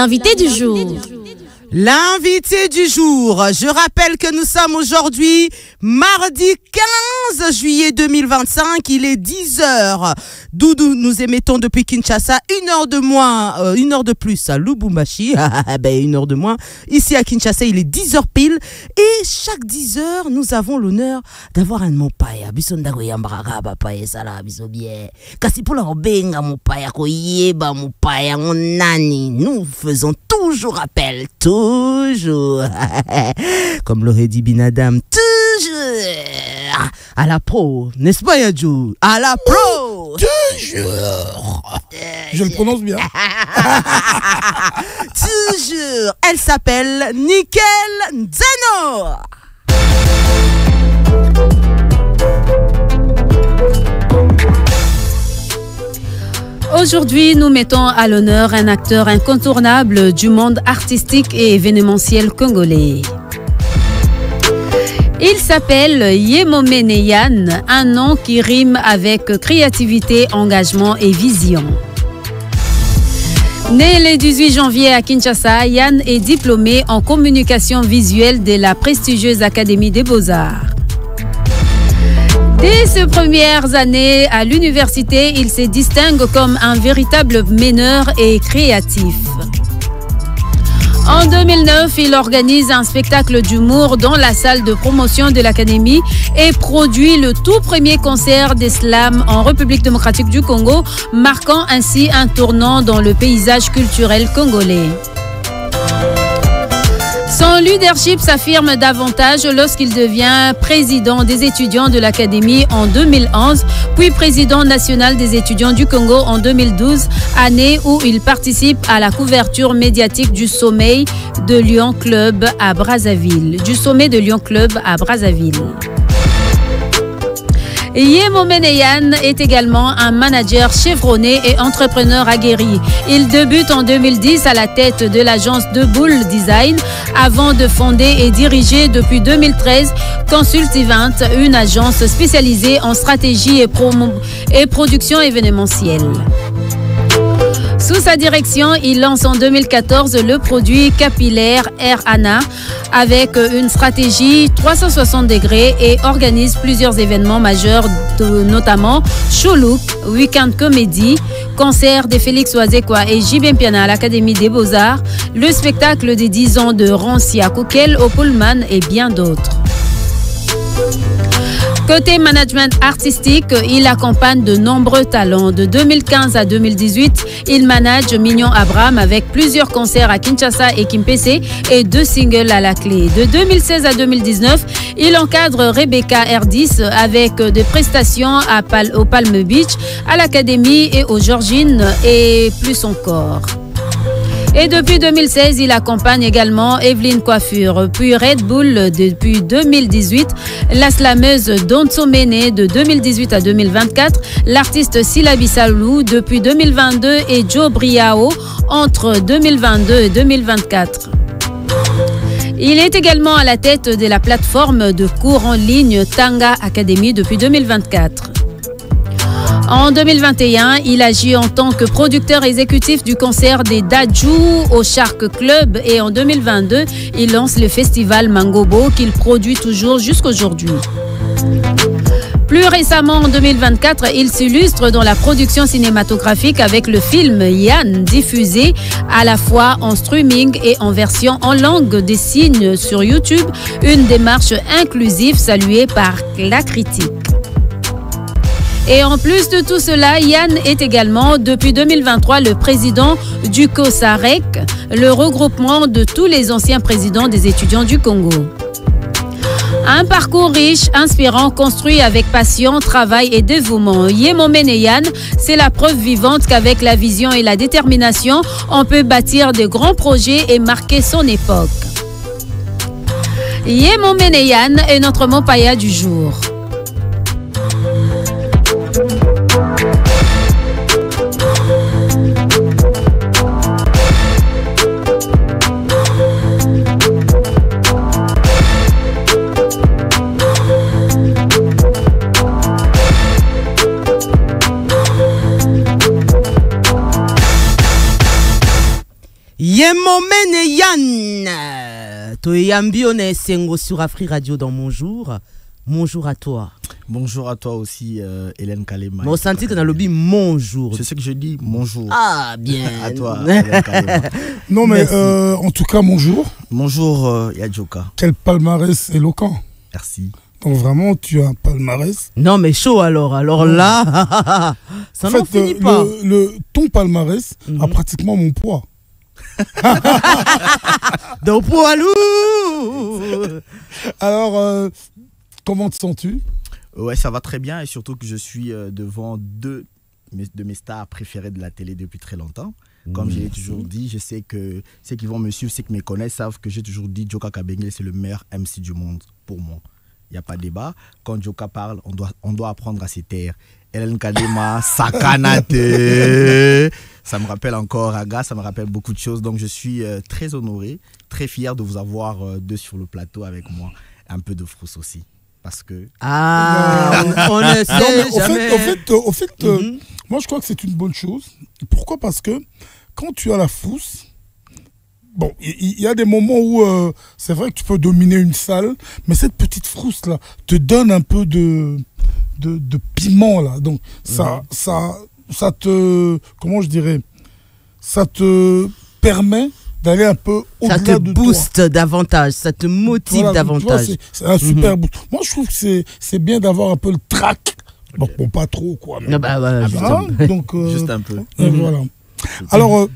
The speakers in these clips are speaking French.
L'invité du jour. L'invité du jour. Je rappelle que nous sommes aujourd'hui mardi 15 juillet 2025. Il est 10h. Doudou, nous émettons depuis Kinshasa. 1 heure de moins, 1 heure de plus à Lubumbashi. Ben, 1 heure de moins. Ici à Kinshasa, il est 10h pile. Et chaque 10h, nous avons l'honneur d'avoir un mopaya. Bisondago yambara bapaya sala bisobie. Kasi pour la benga mopaya koyeba mopaya nani. Nous faisons toujours appel. Toujours. Comme l'aurait dit Binadam, toujours à la pro, n'est-ce pas Yadjou? À la pro. Toujours. Je le prononce bien. Toujours. Elle s'appelle Nickel Nzeno. Aujourd'hui, nous mettons à l'honneur un acteur incontournable du monde artistique et événementiel congolais. Il s'appelle Yemomene Yann, un nom qui rime avec créativité, engagement et vision. Né le 18 janvier à Kinshasa, Yann est diplômé en communication visuelle de la prestigieuse Académie des Beaux-Arts. Dès ses premières années à l'université, il se distingue comme un véritable meneur et créatif. En 2009, il organise un spectacle d'humour dans la salle de promotion de l'Académie et produit le tout premier concert de slam en République démocratique du Congo, marquant ainsi un tournant dans le paysage culturel congolais. Son leadership s'affirme davantage lorsqu'il devient président des étudiants de l'Académie en 2011, puis président national des étudiants du Congo en 2012, année où il participe à la couverture médiatique du sommet de Lyon Club à Brazzaville. Yemomene Yann est également un manager chevronné et entrepreneur aguerri. Il débute en 2010 à la tête de l'agence De Bull Design avant de fonder et diriger depuis 2013 Consult Event, une agence spécialisée en stratégie et production événementielle. Sous sa direction, il lance en 2014 le produit capillaire Air Anna avec une stratégie 360 degrés et organise plusieurs événements majeurs, notamment Showlook, Weekend Comedy, concert de Félix Oazekwa et J.B. Mpiana à l'Académie des Beaux-Arts, le spectacle des 10 ans de Rancia Koukel au Pullman et bien d'autres. Côté management artistique, il accompagne de nombreux talents. De 2015 à 2018, il manage Mignon Abraham avec plusieurs concerts à Kinshasa et Kimpese et 2 singles à la clé. De 2016 à 2019, il encadre Rebecca R10 avec des prestations au Palm Beach, à l'Académie et aux Georgines et plus encore. Et depuis 2016, il accompagne également Evelyne Coiffure, puis Red Bull depuis 2018, la slameuse Donso Mene de 2018 à 2024, l'artiste Silabi Salou depuis 2022 et Joe Briao entre 2022 et 2024. Il est également à la tête de la plateforme de cours en ligne Tanga Academy depuis 2024. En 2021, il agit en tant que producteur exécutif du concert des Dajou au Shark Club et en 2022, il lance le festival Mangobo qu'il produit toujours jusqu'aujourd'hui. Plus récemment, en 2024, il s'illustre dans la production cinématographique avec le film Yann, diffusé à la fois en streaming et en version en langue des signes sur YouTube, une démarche inclusive saluée par la critique. Et en plus de tout cela, Yann est également, depuis 2023, le président du COSAREC, le regroupement de tous les anciens présidents des étudiants du Congo. Un parcours riche, inspirant, construit avec passion, travail et dévouement. Yemomene Yann, c'est la preuve vivante qu'avec la vision et la détermination, on peut bâtir de grands projets et marquer son époque. Yemomene Yann est notre mopaya du jour. Toyambione Sengo sur Afri Radio dans Mon Jour. Bonjour à toi. Bonjour à toi aussi, Hélène Kalema. On sentit que dans le lobby, mon jour. C'est ce que je dis, bonjour. Ah, bien. À toi, Hélène Kalema. Non, mais en tout cas, bonjour. Bonjour, Yadjoka. Quel palmarès éloquent. Merci. Donc vraiment, tu as un palmarès. Non, mais chaud alors. Alors là, ça n'en finit pas. Ton palmarès a pratiquement mon poids. Donc, poids lourd. Alors, comment te sens-tu? Ouais, ça va très bien et surtout que je suis devant deux de mes stars préférées de la télé depuis très longtemps. Comme je l'ai toujours dit, je sais que ceux qui vont me suivre, ceux qui me connaissent, savent que j'ai toujours dit Djoka Kabengele, c'est le meilleur MC du monde pour moi. Il n'y a pas de débat. Quand Djoka parle, on doit apprendre à se taire. Hélène Kalema, Sakanate. Ça me rappelle encore Aga, ça me rappelle beaucoup de choses. Donc je suis très honoré, très fier de vous avoir deux sur le plateau avec moi. Un peu de frousse aussi. Parce que... Ah, on ne sait jamais. Au fait, moi je crois que c'est une bonne chose. Pourquoi? Parce que quand tu as la frousse, bon, il y a des moments où c'est vrai que tu peux dominer une salle, mais cette petite frousse là te donne un peu de piment là. Donc ça te, comment je dirais, ça te permet d'aller un peu au-delà de toi. Ça te booste davantage, ça te motive davantage. C'est un super boost. Moi je trouve que c'est bien d'avoir un peu le trac. Bon, pas trop quoi. Mais... donc, juste un peu. Voilà. Alors,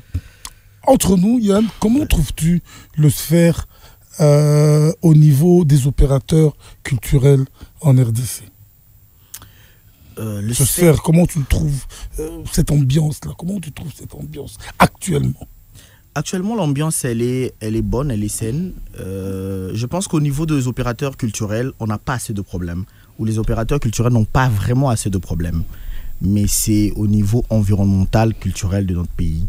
entre nous, Yann, comment trouves-tu le sphère au niveau des opérateurs culturels en RDC? Le sphère, comment tu le trouves, cette ambiance-là? Comment tu trouves cette ambiance actuellement? Actuellement, l'ambiance, elle est bonne, elle est saine. Je pense qu'au niveau des opérateurs culturels, on n'a pas assez de problèmes. Ou les opérateurs culturels n'ont pas vraiment assez de problèmes. Mais c'est au niveau environnemental, culturel de notre pays.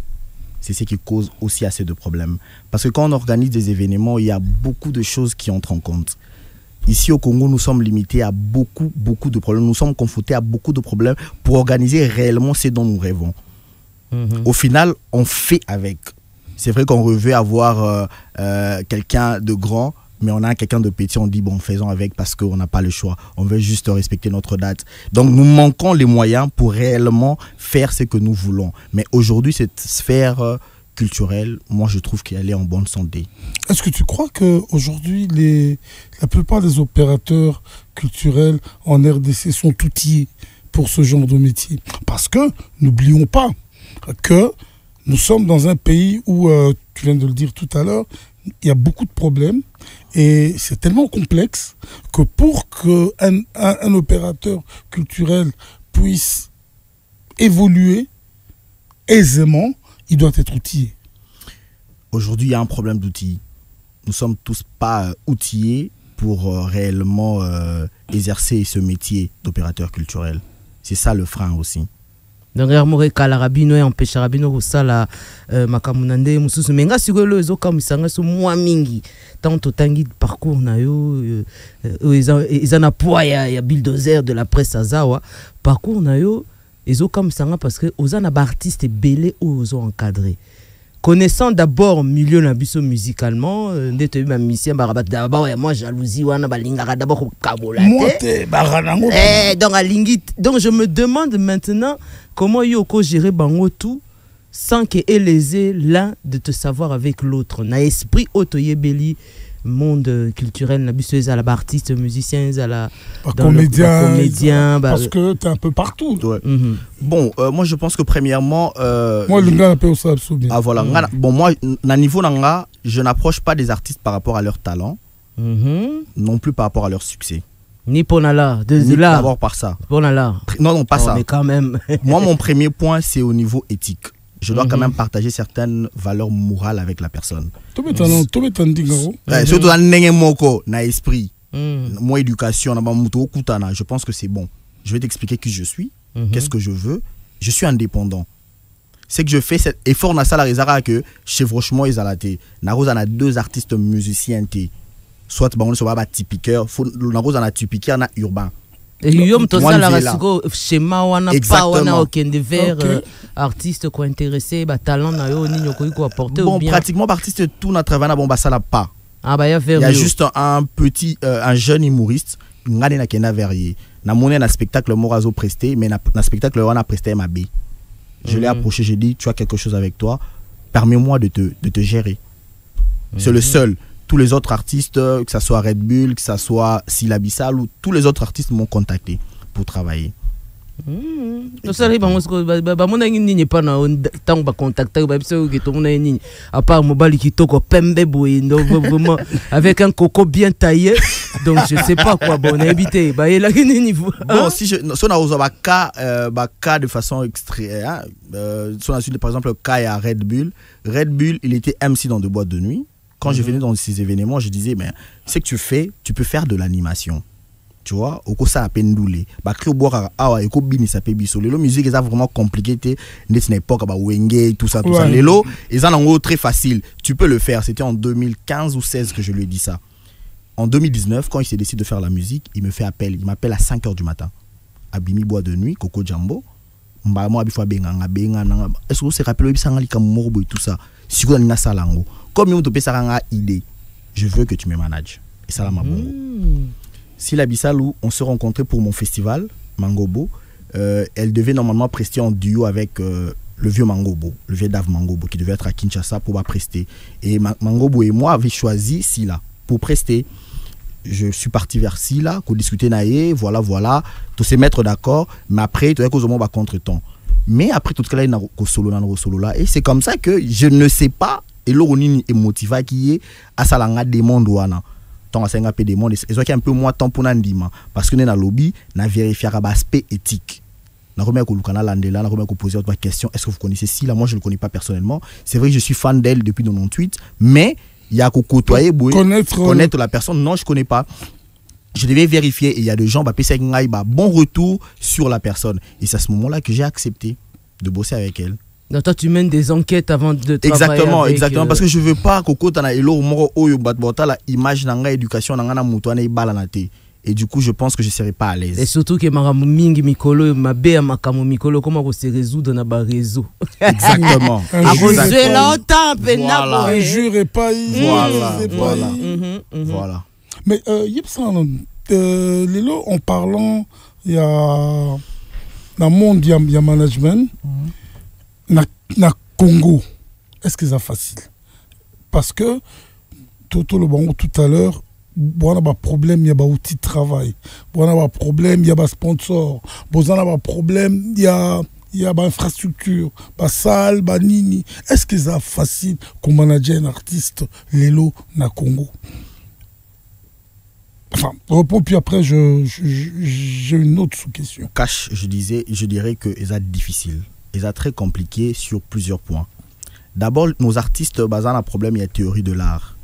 C'est ce qui cause aussi assez de problèmes. Parce que quand on organise des événements, il y a beaucoup de choses qui entrent en compte. Ici au Congo, nous sommes limités à beaucoup de problèmes. Nous sommes confrontés à beaucoup de problèmes pour organiser réellement ce dont nous rêvons. Au final, on fait avec. C'est vrai qu'on veut avoir quelqu'un de grand, mais on a quelqu'un de petit, on dit bon, faisons avec parce qu'on n'a pas le choix. On veut juste respecter notre date. Donc nous manquons les moyens pour réellement faire ce que nous voulons. Mais aujourd'hui, cette sphère culturelle, moi je trouve qu'elle est en bonne santé. Est-ce que tu crois qu'aujourd'hui, la plupart des opérateurs culturels en RDC sont outillés pour ce genre de métier? Parce que, n'oublions pas que nous sommes dans un pays où, tu viens de le dire tout à l'heure, il y a beaucoup de problèmes et c'est tellement complexe que pour qu'un opérateur culturel puisse évoluer aisément, il doit être outillé. Aujourd'hui, il y a un problème d'outils. Nous ne sommes tous pas outillés pour réellement exercer ce métier d'opérateur culturel. C'est ça le frein aussi. Donc il kalarabino empêcher rabino kusala makamunande mususu menga sikolo ezoka misanga so mwa mingi tanto tangi parcours na yo ezana poids ya bulldozer de la presse azawa parcours na yo ezoka misanga parce que ozana ba artiste belé ozo encadré. Connaissant d'abord milieu na biso musicalement, ndete ma musicien barabat d'abord moi jalousie wana balingaka d'abord kabola donc je me demande maintenant comment yoko gérer bango tout sans que lésé l'un de te savoir avec l'autre na esprit otoyebeli monde culturel na biso à la artiste musicien à la comédien parce que tu es un peu partout. Ouais. Bon moi je pense que premièrement moi le gars appelle ça absolument. Ah voilà, bon moi na niveau nanga, je n'approche pas des artistes par rapport à leur talent. Non plus par rapport à leur succès. Ni pour là, d'abord par ça. Pour là. Non pas ça. Mais quand même. Moi mon premier point c'est au niveau éthique. Je dois quand même partager certaines valeurs morales avec la personne. Surtout dans le na esprit, mon éducation, je pense que c'est bon. Je vais t'expliquer qui je suis, qu'est-ce que je veux. Je suis indépendant. C'est que je fais cet effort na sala rezara que chevauchement ezalate. Naroza na deux artistes musiciens soit on soit typiqueur, naroza na typiqueur na urbain. Et Yom Tosa la rasiko schéma wana pa wana okende vers artiste ko intéressé ba talent na yo ni nyoko ko apporter bon ou bien pratiquement artiste tout na travail na bon ba sala pas Ah bah il y a juste un petit un jeune humoriste ngane na kena verrier na moné na spectacle morazo presté mais na spectacle on a presté MAB. Je l'ai approché, j'ai dit tu as quelque chose avec toi, permets-moi de te gérer. C'est le seul. Tous les autres artistes, que ça soit Red Bull, que ça soit Syllabissal, ou tous les autres artistes m'ont contacté pour travailler. À part Mobali qui toko pembe vraiment avec un coco bien taillé, donc je sais pas quoi bon éviter bon si je on a cas de façon extrême si on a par exemple le cas à Red Bull il était MC dans des boîtes de nuit. Quand je venais dans ces événements, je disais mais ce que tu fais, tu peux faire de l'animation. Tu vois, au coup ça a peine doulé. Bah créer boire ah et bini ça peut biso. Les musique est vraiment compliqué n'est époque bah wenge tout ça. Les lots ils en ont très facile. Tu peux le faire. C'était en 2015 ou 16 que je lui ai dit ça. En 2019 quand il s'est décidé de faire la musique, il me fait appel. Il m'appelle à 5h du matin. Abimi bois de nuit, Coco Jambo. Mba moi bifo benga. Est-ce que vous se rappelez bisa ngali comme morbo et tout ça. Si vous avez ça lango. Comme on te peut ça idée. Je veux que tu me manages. Et ça la m'a bon. Syllabissal où on se rencontrait pour mon festival Mangobo, elle devait normalement prester en duo avec le vieux Mangobo, le vieux Dave Mangobo qui devait être à Kinshasa pour prester. Et Mangobo et moi avaient choisi Silla pour prester. Je suis parti vers Silla, qu'on discutait naïe, voilà, tout se mettre d'accord, mais après tout à moment contre-temps. Mais après tout cas là solo là et c'est comme ça que je ne sais pas et l'oroni est motivé qui est à salanga demande wana. À 5 peu de monde et un peu moins temps pour n'andima parce que dans le lobby na vérifier l'aspect éthique na remet ko lukana landela na remet ko poser autre question est-ce que vous connaissez Silla moi je le connais pas personnellement c'est vrai que je suis fan d'elle depuis 98 mais il y a ko côtoyer connaître la personne non je connais pas je devais vérifier et il y a des gens bon retour sur la personne et c'est à ce moment-là que j'ai accepté de bosser avec elle. Donc toi tu mènes des enquêtes avant de travailler exactement parce que je veux pas que tana elo moro oyo batbota la image nanga éducation nanga na muto na ibala na te et du coup je pense que je serai pas à l'aise et surtout que maramu mingi mikolo mabe makamo mikolo comment ko se résoudre na ba réseau exactement après longtemps pena un jour et pas voilà mais Yipsan Lelo en parlant il y a dans le monde il y a management na Congo, est-ce que c'est facile? Parce que Toto le bango tout à l'heure, bon on a un problème, il y a un outil de travail, bon on a un problème, il y a un sponsor, bon on a un problème, il y a une infrastructure, une salle, une nini. Est-ce que c'est facile comme manager un artiste Lelo na Congo? Enfin, réponds puis après j'ai une autre sous-question. Cash, je dirais que c'est difficile. C'est très compliqué sur plusieurs points. D'abord, nos artistes, un problème, il y a théorie de l'art.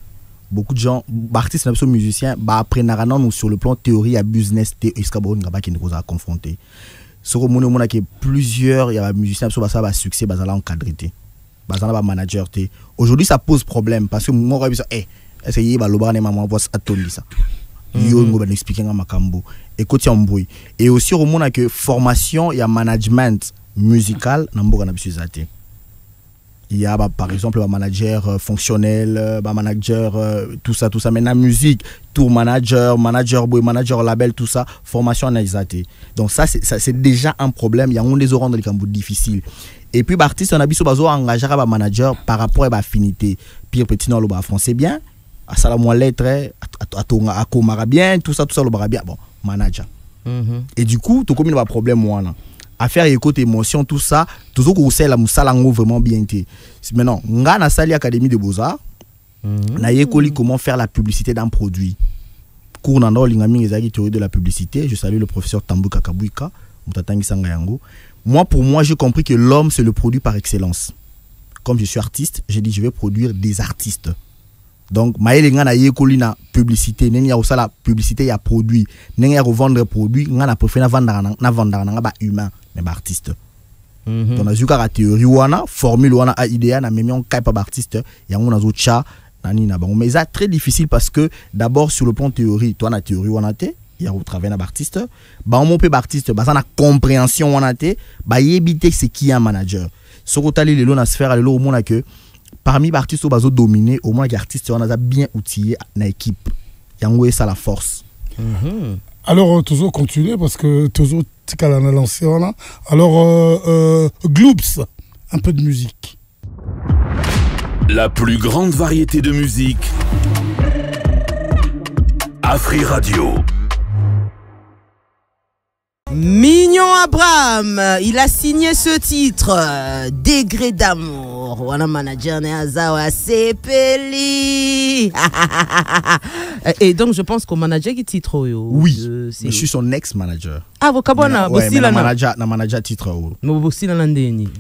Beaucoup de gens, artistes, musiciens, apprennent sur le plan théorie à business, qui nous a confrontés. Sur le il y a plusieurs, il y a musiciens qui ont succès, qui ont encadré, qui ont manager. Aujourd'hui, ça pose problème parce que moi, je dis, est-ce qu'il y a et aussi, au monde que formation, il y a management musical il y a par exemple un manager fonctionnel manager tout ça mais la musique tour manager label tout ça formation analysée donc ça c'est déjà un problème il y a des oranges dans les difficile et puis artiste on a biso bazo engager un manager par rapport à affinité pire petit dans le français bien à salamou lettre à komara bien tout ça le bara bien bon manager et du coup tu comme un problème moi là à faire écoute émotion tout ça toujours que c'est la musalango vraiment bien été maintenant nga na sali académie de beaux-arts na yekoli comment faire la publicité d'un produit cours dans l'ingami ezaki théorie de la publicité je salue le professeur Tambuka Kabuika mutatangi sanga yango pour moi j'ai compris que l'homme c'est le produit par excellence comme je suis artiste j'ai dit je vais produire des artistes donc maëlinga na yekoli na publicité nengi ya osala publicité ya produit nengi ya revendre produit nga na préférer na vendre na ba humain mais artiste on a vu la théorie wana formule wana a idéa na même on pas artiste ya on a zo cha nani na bango mais c'est très difficile parce que d'abord sur le plan théorie toi na théorie wana te ya au travail na artiste ba on peut artiste ba ça na compréhension wana te ba yebite c'est qui un manager so ko tali lelo na sphère lelo au monde que parmi les artistes qui ont dominé, au moins les artistes on a bien outillé dans l'équipe. Et ça la force. Alors, toujours continuer parce que toujours tu as lancé. Alors, Gloops, un peu de musique. La plus grande variété de musique. Afri Radio. Mignon Abraham, il a signé ce titre, Degré d'amour. Wana manager ne azawa sepeli. Et donc je pense qu'au manager qui titre oui, mais je suis son ex-manager. Ah, vous kabona, mais na manager titre. Mais vous aussi l'andeni.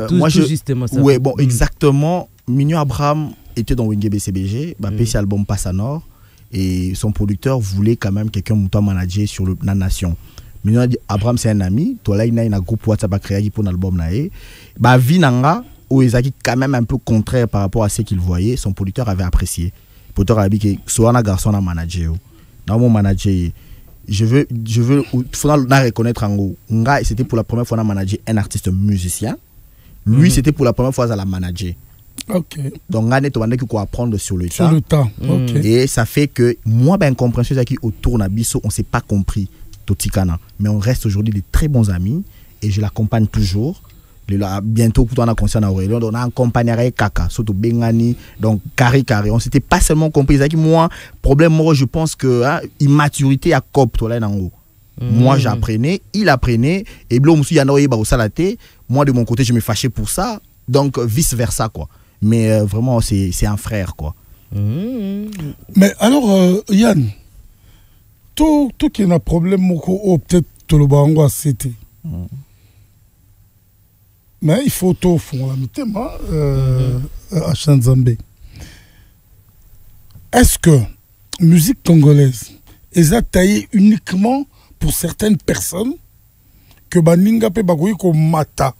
Moi je justement ça. Ouais, bon, exactement. Mignon Abraham était dans Wenge BCBG, PC album Passe à Nord, et son producteur voulait quand même quelqu'un mouton manager sur la nation. Mignon Abraham c'est un ami, toi là il a un groupe WhatsApp créé pour l'album naé. Bah Vinanga où Ezaki quand même un peu contraire par rapport à ce qu'il voyait, son producteur avait apprécié. Le producteur a dit que soit un garçon à manager. Dans mon manager, je veux faudra reconnaître en gros. C'était pour la première fois à manager un artiste musicien. Lui c'était pour la première fois à la manager. Ok. Donc on a qu'il faut apprendre sur le temps. Sur le temps. Ok. Et ça fait que moi ben compréhension qui autour d'Abisso on s'est pas compris. Mais on reste aujourd'hui de très bons amis et je l'accompagne toujours. Bientôt, quand on a conscience d'Aurélien, on a accompagné Kaka, surtout Bengani, donc Carré. On s'était pas seulement compris. C'est que moi, problème, moi, je pense que immaturité à cop, toi là, en haut. Moi, j'apprenais, il apprenait, et Blom, il y en a eu au salaté. Moi, de mon côté, je me fâchais pour ça, donc vice versa, quoi. Mais vraiment, c'est un frère, quoi. Mais alors, Yann, tout qui a un problème, peut-être tout le bango c'était. Mais il faut tout fond la mité, à Chanzambé. Est-ce que musique congolaise est taillée uniquement pour certaines personnes que baninga pe bagoyi ko mata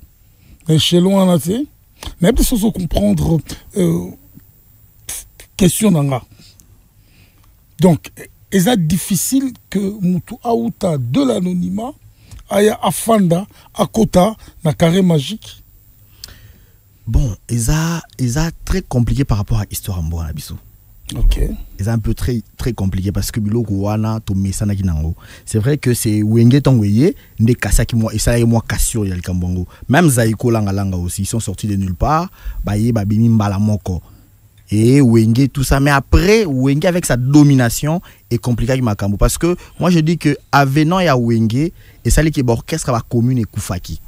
chez loin là c'est mais plus faut comprendre question nanga. Donc est difficile que mutu auta de l'anonymat aya afanda akota na carré magique. Bon, ils très compliqué par rapport à l'histoire en bois biso. OK. C'est un peu très compliqué parce que biloko wana to mesana kinango. C'est vrai que c'est wenge tongweye nde kasaki moi et ça y moi cassure ya likambongo. Même Zaiko langa aussi ils sont sortis de nulle part, baye babimi mbala moko. Et Wenge tout ça mais après Wenge avec sa domination est compliqué avec Makambo parce que moi je dis que avenant ya Wenge et ça qui orchestre la commune et Koufaki.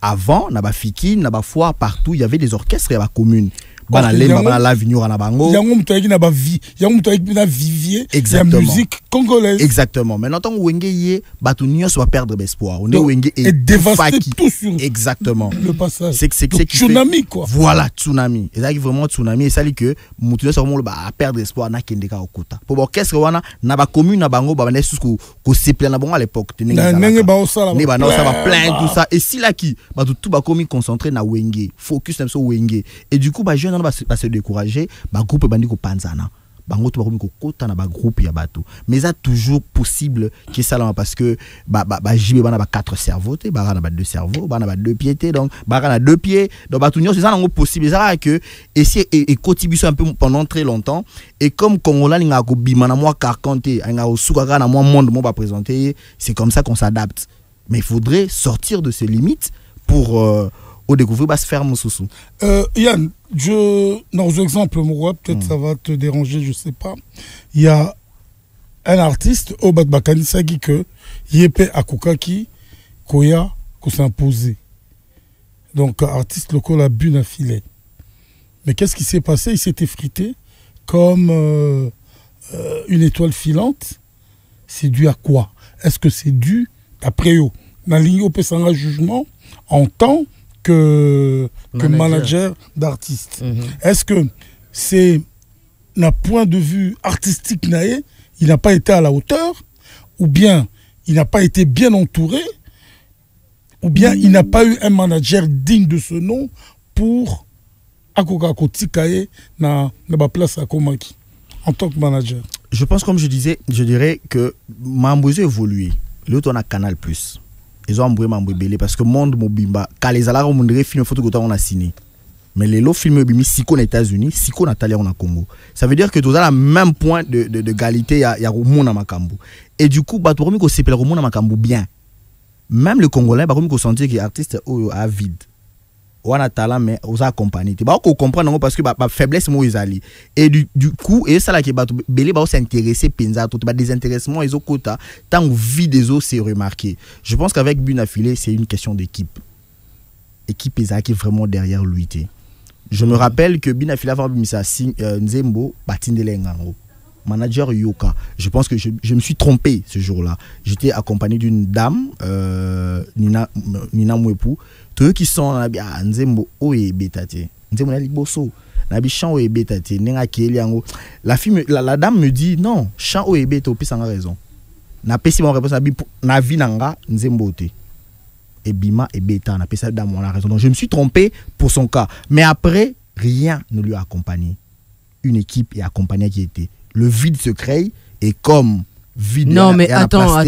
Avant na ba fiki na ba foire partout il y avait des orchestres ya ba commune. Bana lemba bana la vignoura na bango. Yango mutaki na ba vie, yango mutaki na vivier la musique congolaise. Exactement. Maintenant tant Wenge yé batu nyos va perdre espoir. On est Wenge et dévaster tout sur exactement. Le passage. C'est tsunami quoi. Voilà, tsunami. Et ça qui vraiment tsunami et ça dit que mutu nyos vraiment ba perdre espoir na kendeka okota. Pour orchestre wana na ba commune na bango ba nesu ko seple na bango à l'époque. Nenge ba osala. Ne ba na ça va plein tout ça et si là qui ba tout ba commis concentré na Wenge, focus sur Wenge et du coup ba jeune va se décourager, ba groupe bandi ko panzana. Bango to ba ko kota na ba groupe ya bato. Mais ça toujours possible que ça là parce que ba jibe bana ba 4 cerveaux, ba na ba 2 cerveaux, ba na ba 2 pieds donc ba na 2 pieds. Donc ba tout c'est ça là possible ça que essayer et contribuer un peu pendant très longtemps et comme Congola nga ko bima na moi carcanté, nga o suka na moi monde mo ba présenter, c'est comme ça qu'on s'adapte. Mais il faudrait sortir de ces limites pour au découvrir se faire mon sous. Yann, dans l'exemple, peut-être ça va te déranger, je sais pas. Il y a un artiste, Obat Bakani Sagi, que Yepe Akukaki, Koya, qu'on s'est imposé. Donc, artiste local à Bune à filet. Mais qu'est-ce qui s'est passé? Il s'est effrité comme une étoile filante. C'est dû à quoi? Est-ce que c'est dû, après eux, dans l'Igno Pesanga jugement, en tant que manager d'artiste. Est-ce que c'est d'un point de vue artistique il n'a pas été à la hauteur, ou bien il n'a pas été bien entouré, ou bien il n'a pas eu un manager digne de ce nom pour Akoka Kotikaye na ba place à Komaki en tant que manager? Je pense, comme je disais, je dirais que Mambozo évolué. L'autre on a Canal+. Ils ont embrouillé belé parce que monde mobimba quand les alarmes on dirait film photo que on a signé Mais les lots films bimi siko aux États-Unis, siko Natalia en Congo. Ça veut dire que tu as le même point de qualité, il y a Romona Makambu. Et du coup, bah tu remis qu'on s'appelle Romona Makambu bien. Même le Congolais, bah remis qu'on sentit que l'artiste est vide. On a talent mais on a accompagné. Bah on comprend parce que bah faiblesse moi ils allient. Et du coup et ça là qui bah belé bah s'intéresser penza tout bah désintéressement ils ont quota tant vie des autres c'est remarqué. Je pense qu'avec Bunafilé c'est une question d'équipe. Équipe qui est vraiment derrière lui. Je me rappelle que Bunafilé avant Bimisa Nzembo Batindele Ngango. Manager Yoka. Je pense que je me suis trompé ce jour-là. J'étais accompagné d'une dame, Nina Mwepu. Tous ceux qui sont là, Nzembo Oe Betate. Nzembo na liboso. Nabi chant Oe Betate. Nenga Keli Yango. La dame me dit non, chant Oe Betate, au pire, ça a raison. Na pesi mon réponse, na vi nanga Nzembo te. Et Bima et Beta, na pesi dame, on a raison. Donc je me suis trompé pour son cas. Mais après, rien ne lui a accompagné. Une équipe et accompagné qui était. Le vide se crée et comme vide. Non, mais attends.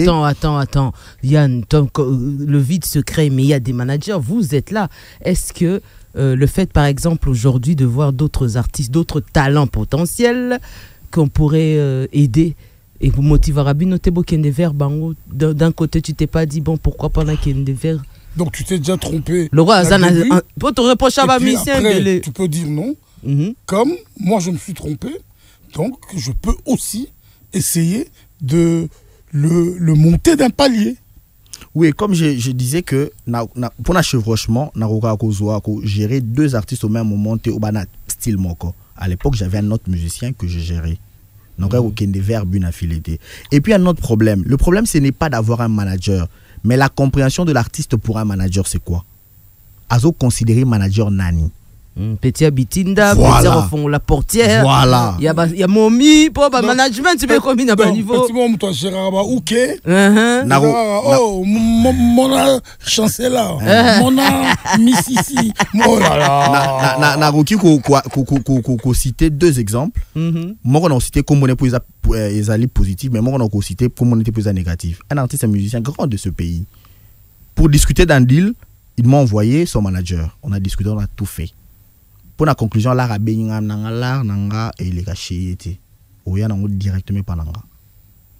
Yann, le vide se crée, mais il y a des managers. Vous êtes là. Est-ce que le fait, par exemple, aujourd'hui, de voir d'autres artistes, d'autres talents potentiels qu'on pourrait aider et vous motiver à noter Kende Bango, d'un côté, tu t'es pas dit, bon, pourquoi pas la Kende Vert? Donc tu t'es déjà trompé. Le roi, pour te reprocher à ma mission, tu peux dire non. Comme moi, je me suis trompé. Donc, je peux aussi essayer de le monter d'un palier. Oui, comme je disais que pour un chevauchement, gérer deux artistes au même moment, au style moko. À l'époque, j'avais un autre musicien que je gérais. Donc, aucun des verbes, une affiliation. Et puis, un autre problème. Le problème, ce n'est pas d'avoir un manager, mais la compréhension de l'artiste pour un manager, c'est quoi? Azo considérer manager nani. Petit Abitinda, voilà. Petit au fond la portière. Voilà. Il y a Momi pour le management, tu peux combiner à bas niveau. Petit moment, toi, Gérard, ok. Mon chancellor, mon Mississi. Oh là là. Naroki ko cité deux exemples. Moi on a cité comme on est pour les alliés positifs, mais moi on a cité comme on était pour les négatifs. Un artiste, un musicien grand de ce pays. Pour discuter d'un deal, il m'a envoyé son manager. On a discuté, on a tout fait. Pour la conclusion, l'art a béni l'art nanga et les gâchis étaient. Ou y'a n'ango directement pas nanga.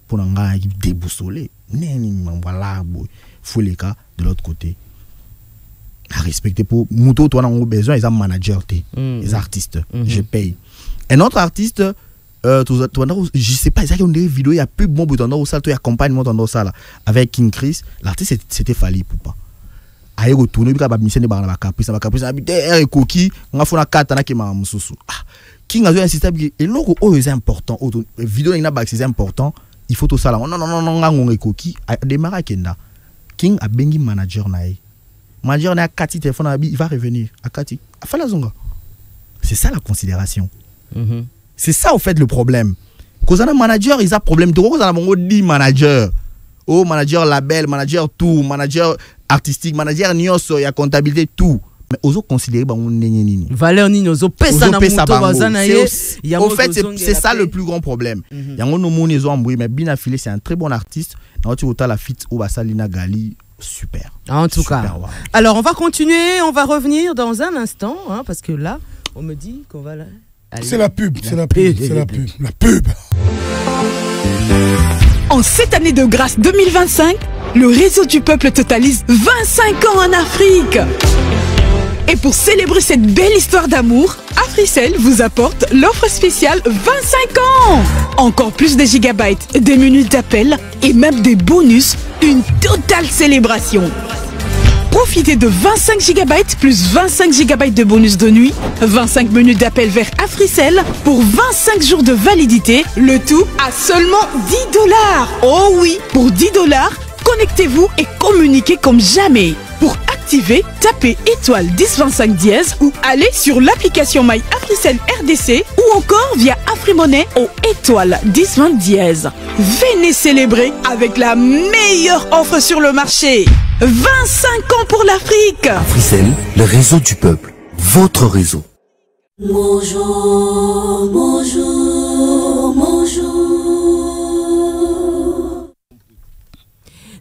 Pour nanga déboussolé. Voilà, faut les cas de l'autre côté. À respecter pour Mouto, toi n'ango besoin, ils ont manager, les artistes. Je paye. Un autre artiste, je sais pas, ils ont des vidéos, il y a plus bon bouton dans ça, il y a accompagnement dans ça là. Avec King Chris, l'artiste c'était Fali Poupa. Aïe retourner bika ba mission de ba caprice habité coquille on a fait na carte na ke ma mususu King a insisté et logo c'est important vidéo ina ba c'est important il faut tout ça là non ngango coquille démarrer kenda King a bengi manager na manager na kati téléphone il va revenir à kati a la zonga. C'est ça la considération. C'est ça au fait le problème cause un manager ils a problème de cause on a dit manager manager label manager tout manager artistique, manager nyoso, il y a comptabilité, tout. Mais oso considérer on nini. Valeur ni oso pesa na muto bazana ye. En fait, c'est ça le plus grand problème. Yango no moni zo amboué mais bien affilé, c'est un très bon artiste. Na tu ota la fit au Basalina Gali, super. En tout cas. Wow. Alors on va continuer, on va revenir dans un instant hein, parce que là, on me dit qu'on va là. C'est la pub, c'est la pub, c'est la pub, la pub. En cette année de grâce 2025, le réseau du peuple totalise 25 ans en Afrique. Et pour célébrer cette belle histoire d'amour, Africell vous apporte l'offre spéciale 25 ans. Encore plus de gigabytes, des minutes d'appel et même des bonus, une totale célébration. Profitez de 25 GB plus 25 GB de bonus de nuit, 25 minutes d'appel vers Africell pour 25 jours de validité, le tout à seulement $10. Oh oui, pour $10, connectez-vous et communiquez comme jamais. Pour activer, tapez étoile 1025 dièse ou allez sur l'application My Africell RDC ou encore via Afrimonnaie au étoile 1020 dièse. Venez célébrer avec la meilleure offre sur le marché. 25 ans pour l'Afrique. Africell, le réseau du peuple. Votre réseau. Bonjour, bonjour, bonjour.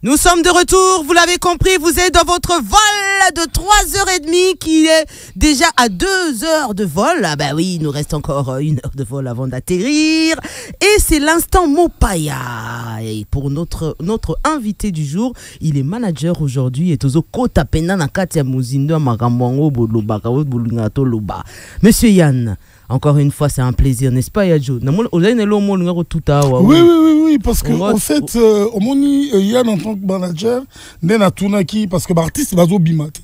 Nous sommes de retour, vous l'avez compris, vous êtes dans votre vol de 3h30 qui est déjà à 2 heures de vol. Ah bah oui, il nous reste encore 1 heure de vol avant d'atterrir. Et c'est l'instant Mopaya. Et pour notre invité du jour, il est manager aujourd'hui et Tozo Kota Pena Nakatia Muzindo Magamwango Boloba Bolungato Loba. Monsieur Yann, encore une fois, c'est un plaisir, n'est-ce pas, Yadjo? Oui, parce que en fait, au moni Yann en tant que manager, Nena Tunaki, parce que l'artiste va zo bimate.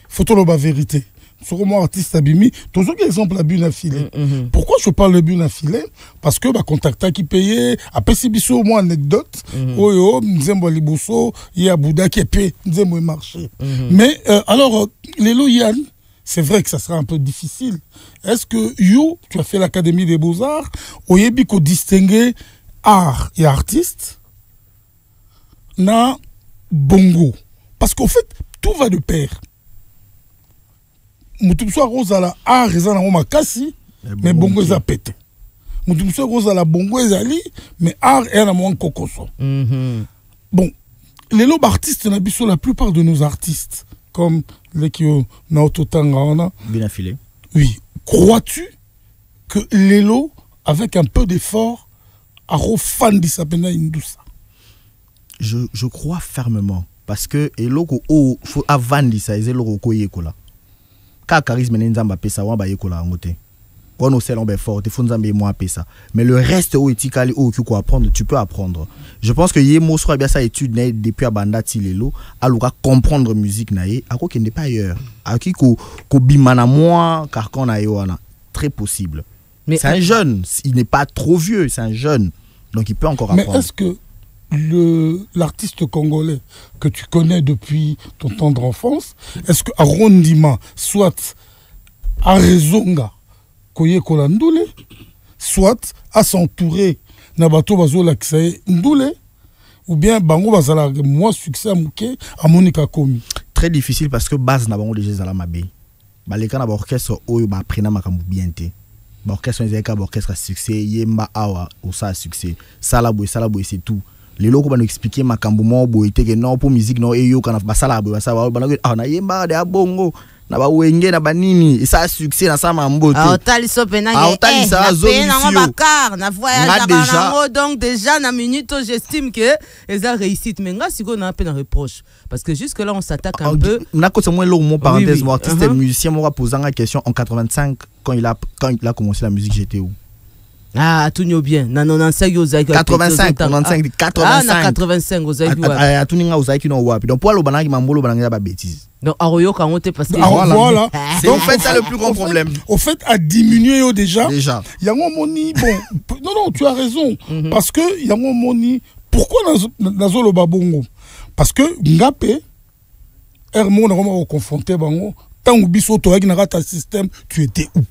Faut la vérité. Sur moi, artiste abimi, toujours exemple la bune à filet. Pourquoi je parle de bune à filet? Parce que contacta qui payait, après si biso au moins anecdote, oh nzembo liboso, il y a Bouddha qui est payé, nzembo marché. Mais alors, Lélo Yann, c'est vrai que ça sera un peu difficile. Est-ce que tu as fait l'Académie des Beaux-Arts, au yebi ko distinguer art et artiste, na bongo? Parce qu'au fait, tout va de pair. Moutoumsoa Rosala art et zana makasi, mais bongo est à pété. Moutoumsoa Rosala bongo est ali, mais art est à moins kokoso. Bon, les lobes artistes, la plupart de nos artistes, comme les qui ont Naototanga, bien affilé. Oui. Crois-tu que Lélo, avec un peu d'effort, a refan d'Isapena Indoussa? Je crois fermement. Parce que Lélo, faut avant d'Issa, il Lélo Koyekola. Car charisme n'est pas pesa, on va yekola en côté. Quand on sait l'on est fort, il faut nous moins pesa. Mais le reste, où est-il où tu peux apprendre, tu peux apprendre. Je pense que Yemo soit bien sa étude depuis Abanda Tilelo, alors comprendre musique naïe, à quoi qu'il n'est pas ailleurs. À qui ko bimana moi, car qu'on a yoana, très possible. Mais c'est un jeune, il n'est pas trop vieux, c'est un jeune, donc il peut encore apprendre. Mais est-ce que l'artiste congolais que tu connais depuis ton tendre enfance, est-ce que Arondima, soit Arezonga, Koye Kolandoule, soit à s'entourer Nabato Bazola Ksae Ndoule, ou bien Bango Bazala, moi succès à Mouké, à Monica Komi? Très difficile parce que base n'a pas déjà à la mabé. Les cas d'orchestre, oyo ba prena makambu bienté. L'orchestre est un orchestre à succès, yemba awa ou ça à succès. Salaboué, c'est tout. Les locaux vont nous expliquer makambu mo boité que non pour musique non et yo kana ba salaboué ça va ba na yemba de abongo. Na ba wenge na ba nini et ça a succès na ça mambote ah otali so pena otali ça zo na bakar na voyage na donc déjà na minute j'estime que ils ont réussi mais nga siko na peine reproche parce que jusque là on s'attaque un peu na ko c'est moi long mot parenthèse moi artiste et musicien moi posant la question en 85 quand il a commencé la musique j'étais où? Ah, tout n'est bien. Non, 85, 85. Ah, 85, aux aïeux. Ah, tout n'est pas aux aïeux qui n'ont pas. Donc, pour le banang, il m'a mbolo banang, il y a pas bêtise. Donc, Aroyo, quand on te parce que. Voilà. C'est en fait ça le plus grand problème. Au fait, à diminuer déjà. Il y a un moni. Bon, non, tu as raison. Parce que, il y a un moni. Pourquoi dans le babongo? Parce que, Ngapé, Hermon, on a confronté, tant que biso, tu as un système, tu étais où?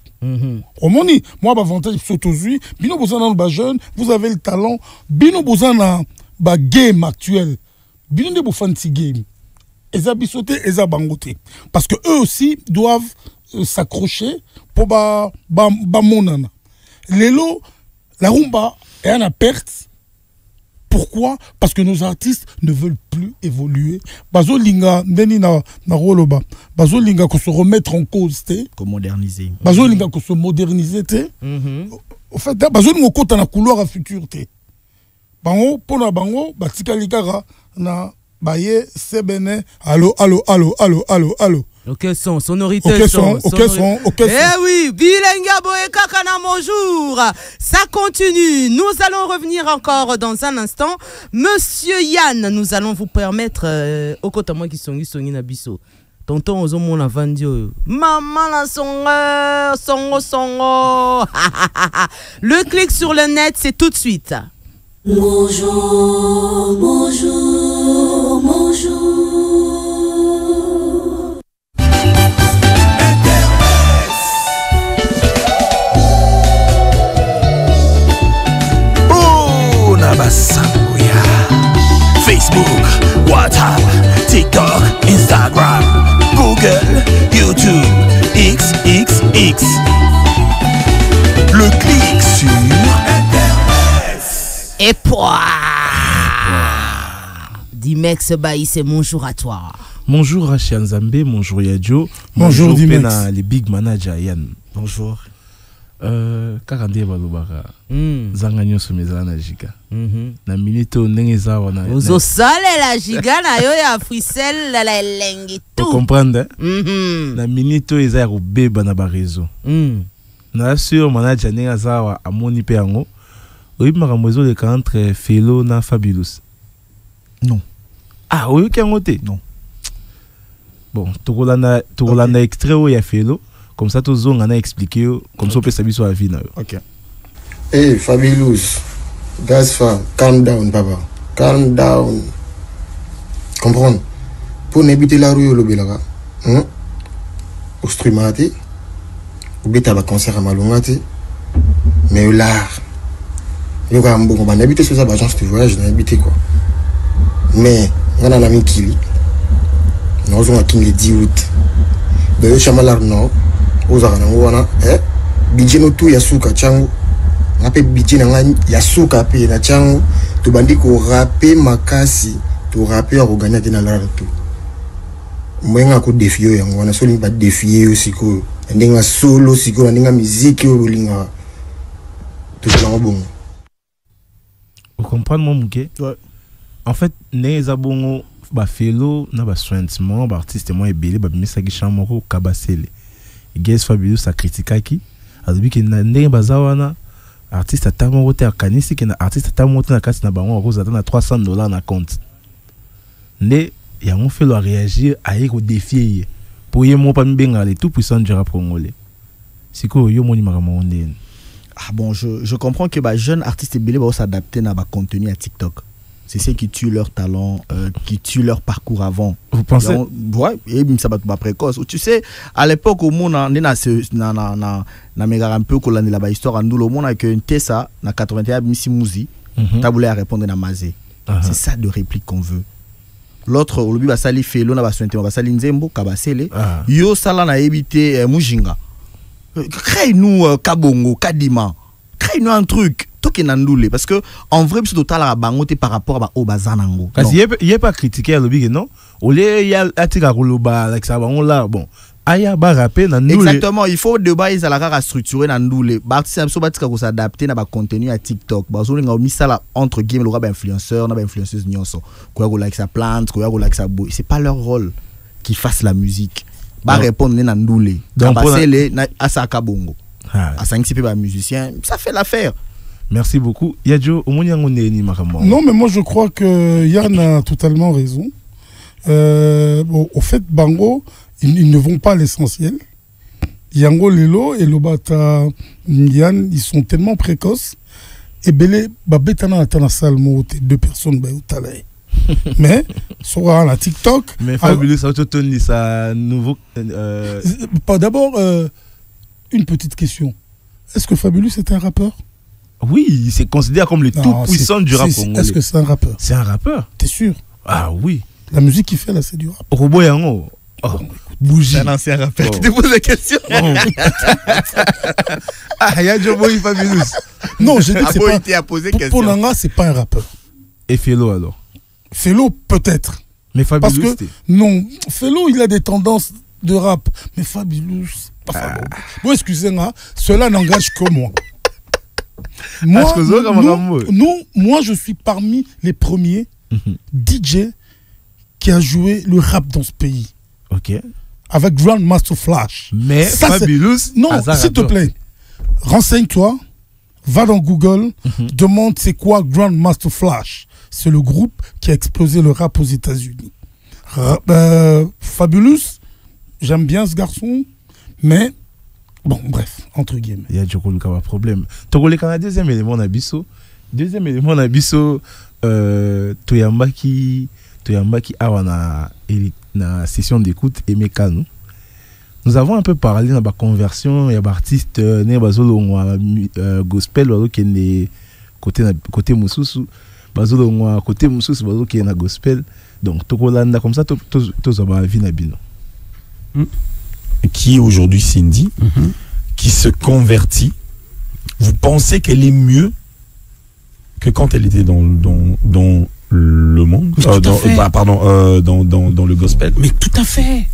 Au moni, moi, l'avantage, c'est aujourd'hui, bino bozana ba jeune, vous avez le talent, bino bozana ba game actuel, bino de fancy game, eza bisoté, eza bangoté, parce que eux aussi doivent s'accrocher pour ba monana. Lelo, la rumba est à la perte. Pourquoi? Parce que nos artistes ne veulent plus évoluer. Bazo linga ndeni na roloba. Bazo linga ko se remettre en cause té. Ko moderniser. Bazo linga ko se moderniser té. En fait, bazo ngo kota na couloir à futur té. Bango pona bango batika likara na baye sebene allo. Ok son, sonorité ok son. Eh oui, Bilenga Boeka Kana, bonjour. Ça continue. Nous allons revenir encore dans un instant. Monsieur Yann, nous allons vous permettre au côté moi qui sont na biso. Tonton Ozomon a vendu. Maman la songo. Le clic sur le net, c'est tout de suite. Bonjour. Facebook, WhatsApp, TikTok, Instagram, Google, YouTube, XXX. Le clic sur Internet. Et Dimex Baïs, bonjour à toi. Bonjour Rachel Nzambe, bonjour Yadjo. Bonjour Dimex. Les big managers Yann. Bonjour. Kakande balobaka. Zanga nyoso mezala na jiga. Na minute ndenge za wana. Ozo sale la jiga na yo ya Africell la elengi tout. Vous comprenez? Na minute eza ya kobeba na ba réseau. Na sur manager ndenge za wa amoni pe yango. Oui, makambo ezo le entre Felo na Fabulous. Non. Ah, oui, qui non. Bon, Tokolanda extrait où il y a Felo. Comme ça, tout le monde a expliqué. Comme ça, on peut s'habiller sur la vie. Ok. Hey, Fabulous. Gasfa, calm down, papa. Calm down. Comprends? Pour n'habiter la rue, le bélaga. Au streamati. Ou bien, t'as un concert à Malungati. Mais là. Yo ka mbongo ba n'habiter sur ça agence de voyage n'habiter quoi. Mais on a un ami qui nous avons un le 10 août. De yo chamalar no ozaka nango wana budget no tout ya suka changu. Ngape budget na ya suka pe na changu to bandi ko rapper makasi to rapper ko gagner na la tout. Mwenga ko défier yango wana so linga défier aussi ko ndinga solo siko ndinga musique yo linga tout ça bon. Vous comprenez mon mouké? Ouais. En fait, les abongo ba Felo na ba sointement ba artiste moi ebele ba misa ki chamoko kabasele. Guess Fabulous a critiqué qui azubi ki na ndenge bazawana artiste atamo wote akanisi ki na artiste atamo wote na kasi na bango akoza na $300 na compte. Ne ya mon Felo a réagir a ko défier pour yemo pa mbenga les tout puissant du rap congolais. Siko yo moni makamo ndene. Ah bon, je comprends que les jeunes artistes vont s'adapter à leur contenu à TikTok. C'est ceux qui tuent leur talent, qui tuent leur parcours avant. Vous pensez? Ouais, et ça va être précoce. Tu sais, à l'époque, au monde, on a un peu qu'on a la histoire, au monde, avec un Tessa, na 81, Missy Mouzi, t'as voulu répondre à Mazé. C'est ça de réplique qu'on veut. L'autre, au lobby, va sali Felo, va sali Nzembo, Kabasele, yo sala na évité Mujinga. Crée-nous Kabongo, Kadima. Crée-nous un truc. Parce que en vrai, c'est total à bangote par rapport à Obazanango. Parce qu'il n'y a pas critiqué à l'objet, non? Au lieu, il y a un Koloba, avec ça, on l'a. Bon. Aya ba rapper dans nous. Exactement, il faut de base à la structurer dans nous les bâtis ça va s'adapter dans contenu à TikTok. Parce qu'on a mis ça là entre guillemets le rap influenceur, na ba influenceuse nyonso. Quoi go like sa plante, quoi go like sa boy. C'est pas leur rôle qui fassent la musique. Ba répondre dans nous les. Donc passer les à sa kabongo. À 5 6 ba musicien, ça fait l'affaire. Merci beaucoup. Yadjo, au moins non, mais moi je crois que Yann a totalement raison. Au fait, Bango, ils ne vont pas à l'essentiel. Yango Lelo et Lobata Yann, ils sont tellement précoces. Et Belé, Babetana Atana Salmo, deux personnes, mais sur la TikTok. Mais Fabulous, ça te ça nouveau. D'abord, une petite question. Est-ce que Fabulous est un rappeur? Oui, il se considère comme le tout puissant du rap congolais. Est-ce que c'est un rappeur? C'est un rappeur. T'es sûr? Ah oui. La musique qu'il fait là, c'est du rap. Robo Yango. Bougie. C'est un ancien rappeur qui te pose la question. Ah, il y a Joboy Fabulous. Non, j'ai dit que c'est pas. Pour Nanga, c'est pas un rappeur. Et Felo alors? Felo, peut-être. Mais Fabulous. Parce que, non, Felo, il a des tendances de rap. Mais Fabulous, pas Fabulous. Bon, excusez-moi, cela n'engage que moi. Moi, moi, je suis parmi les premiers DJ qui a joué le rap dans ce pays. Ok. Avec Grandmaster Flash. Mais ça, Fabulous. Non, s'il te plaît, renseigne-toi, va dans Google, demande c'est quoi Grandmaster Flash. C'est le groupe qui a explosé le rap aux États-Unis. Fabulous, j'aime bien ce garçon, mais bon, bref, entre guillemets. Il y a du problème. Togolais, quand on a deuxième élément d'Abisso, Toyambaki a na session d'écoute et mécano. Nous avons un peu parlé de la conversion, il y a des artistes gospel qui est côté Moussous, côté Moussous qui est na gospel. Donc Tokolanda comme ça, qui est aujourd'hui Cindy, qui se convertit. Vous pensez qu'elle est mieux que quand elle était dans le le monde, dans le gospel. Mais tout à fait,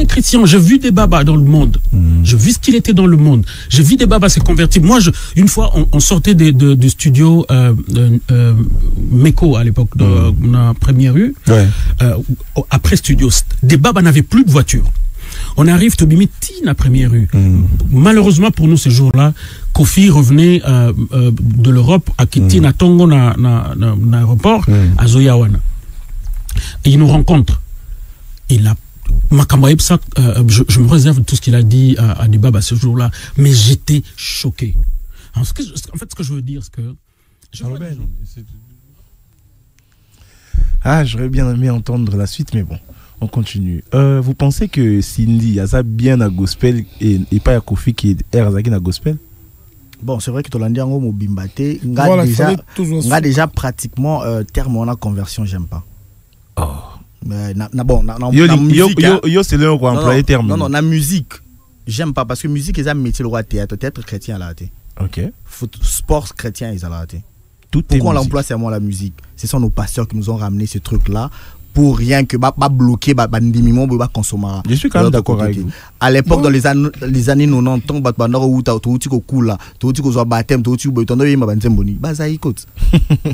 Christian. J'ai vu des babas dans le monde. J'ai vu ce qu'il était dans le monde. J'ai vu des babas se convertir. Moi, une fois, on sortait du studio Meko à l'époque, de la première rue. Ouais. Après studio, des babas n'avaient plus de voiture. On arrive au Bimiti, la première rue. Malheureusement pour nous, ces jours-là, Kofi revenait de l'Europe à Kiti, na Tongo, na aéroport, à Zoyawana. Et il nous rencontre. Il a je me réserve tout ce qu'il a dit à Dibaba ce jour-là, mais j'étais choqué. En fait, ce que je veux dire, c'est que... J'aurais bien aimé entendre la suite, mais bon, on continue. Vous pensez que Cindy a ça bien à gospel et pas à Kofi qui est Erzaki à gospel? Bon, c'est vrai que Tolandiango Mobimbate, on a déjà pratiquement terme on a conversion, j'aime pas. Oh. C'est le quoi employer terme. Non, la musique, j'aime pas parce que musique est un métier le roi théâtre chrétien là. OK. Sport chrétien ils là. Tout pourquoi on l'emploie seulement la musique? Ce sont nos pasteurs qui nous ont ramené ce truc là pour rien que bloquer ndimimo ba consommer. Je suis quand même d'accord avec vous. À l'époque dans les années 90 tant bandoro ou touti ko kula, touti ko zo baptême, touti bo tondo yima banzemboni. Ça écoute.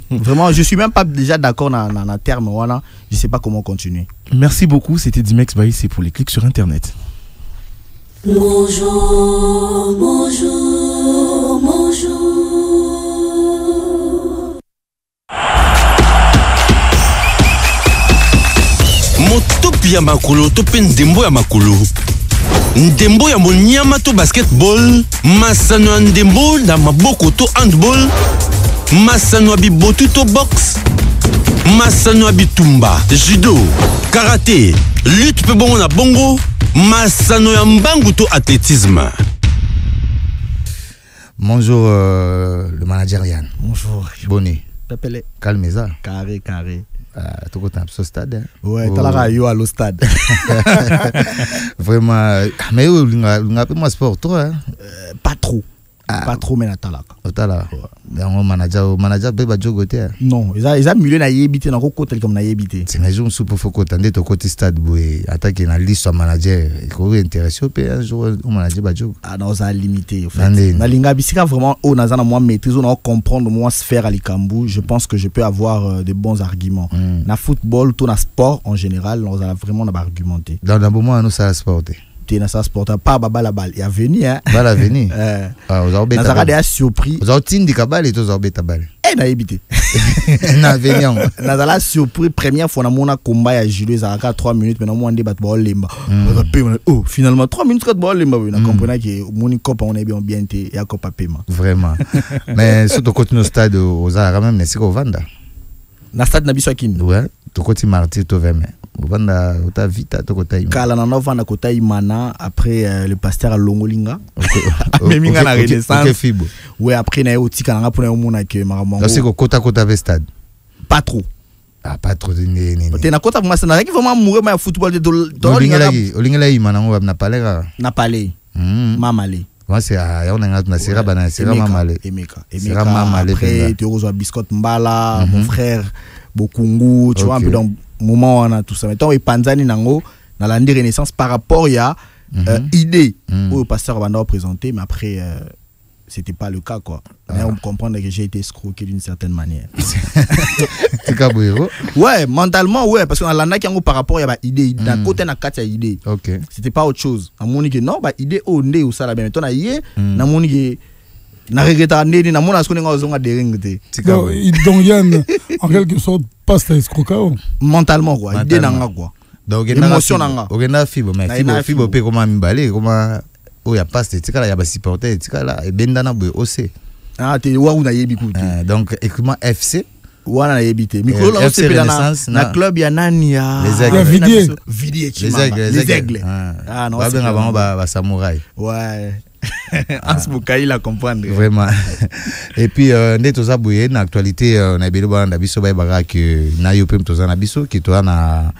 Vraiment, je suis même pas déjà d'accord dans terme voilà, je sais pas comment continuer. Merci beaucoup, c'était Dimex Baïs, c'est pour les clics sur internet. Bonjour, bonjour, bonjour. Motopi ya makolo tope ndembo ya makolo. Ndembo ya monyama to basketball, masano ya ndembo na maboko to handball, masano ya bibotu to box, masano ya bitumba, judo, karaté, lutte pe bongo na bongo, masano ya mbangu to athlétisme. Bonjour le manager Yann. Bonjour. Bonnet. T'appelles calme ça. Carré. Tu es au stade. Hein? Ouais, tu as eu à stade. Vraiment. Mais où moi sport, toi hein? Pas trop. Pas trop, mais là. Manager beba jogote. Non, ils ont mieux na yébité na côté comme na yébité. C'est mais je me soupe faut que t'ende to côté stade boy attaquer na liste manager. Il faut intéresser un jour au manager ba jog. Non, ça limité en fait. Na linga bisika vraiment au nazana moi maîtrise on comprendre moi sphère à l'Ikambu, je pense que je peux avoir de bons arguments. Na football, tout na sport en général, on a vraiment argumenté. Dans un moment nous ça sport. Dans sa sport pas baba la balle il a venu hein balle a venu vous avez surpris vous avez tindi kabale et vous avez balle na habité na venu na la surpris première fois na mona combat ya Julio ça a 3 minutes maintenant moi on débat ball lemba oh finalement 3 minutes de ball lemba on comprend que mon cop on est bien et à cop paiement vraiment mais surtout quand nous stade aux ara même n'est-ce qu'au vanda na stade na biso akini ouais to côté martyr to veme vanda uta vita to côté kala na vanda côté imana après le pasteur à Longolinga minga na renaissance ouais après na otika na pour na mona que maramongo c'est que côté stade pas trop pas trop ni na côté moi ça na qui vraiment mourir mais football de olingela imana on na palais na palais mamale moi c'est on a na sera bana sera mamale emeka après tu reçois biscotte mbala mon frère Bokungu tu vois un peu dans moment on a tout ça maintenant et panzani nango dans la renaissance par rapport il y a idée où le pasteur va nous présenter mais après c'était pas le cas quoi mais on comprend que j'ai été escroqué d'une certaine manière c'est cabouiro ouais mentalement ouais parce qu'on a l'ana qui en par rapport il y a idée d'un côté na quatre idée OK c'était pas autre chose à mon que non bah idée au ndé ou ça là bien maintenant na yé na mon que na regretta ndé na mon asko nga ozonga déringté donc Yann en quelque sorte passe ta escroquao mentalement quoi idée nanga quoi donc émotion nanga ogenda fibo mais fibo pe comment mbale comment oh ya passe tikala ya ba supporter tikala e bendana boy aussi te wa una yebi kuti donc équipement FC wana na yebité micro là c'est na club ya nani ya Vidier les aigles non c'est vraiment ba samouraï ouais Ansmukai la comprendre vraiment et puis ndeto za boye na actualité na belo bana biso ba que na yo pem toza na biso ki to na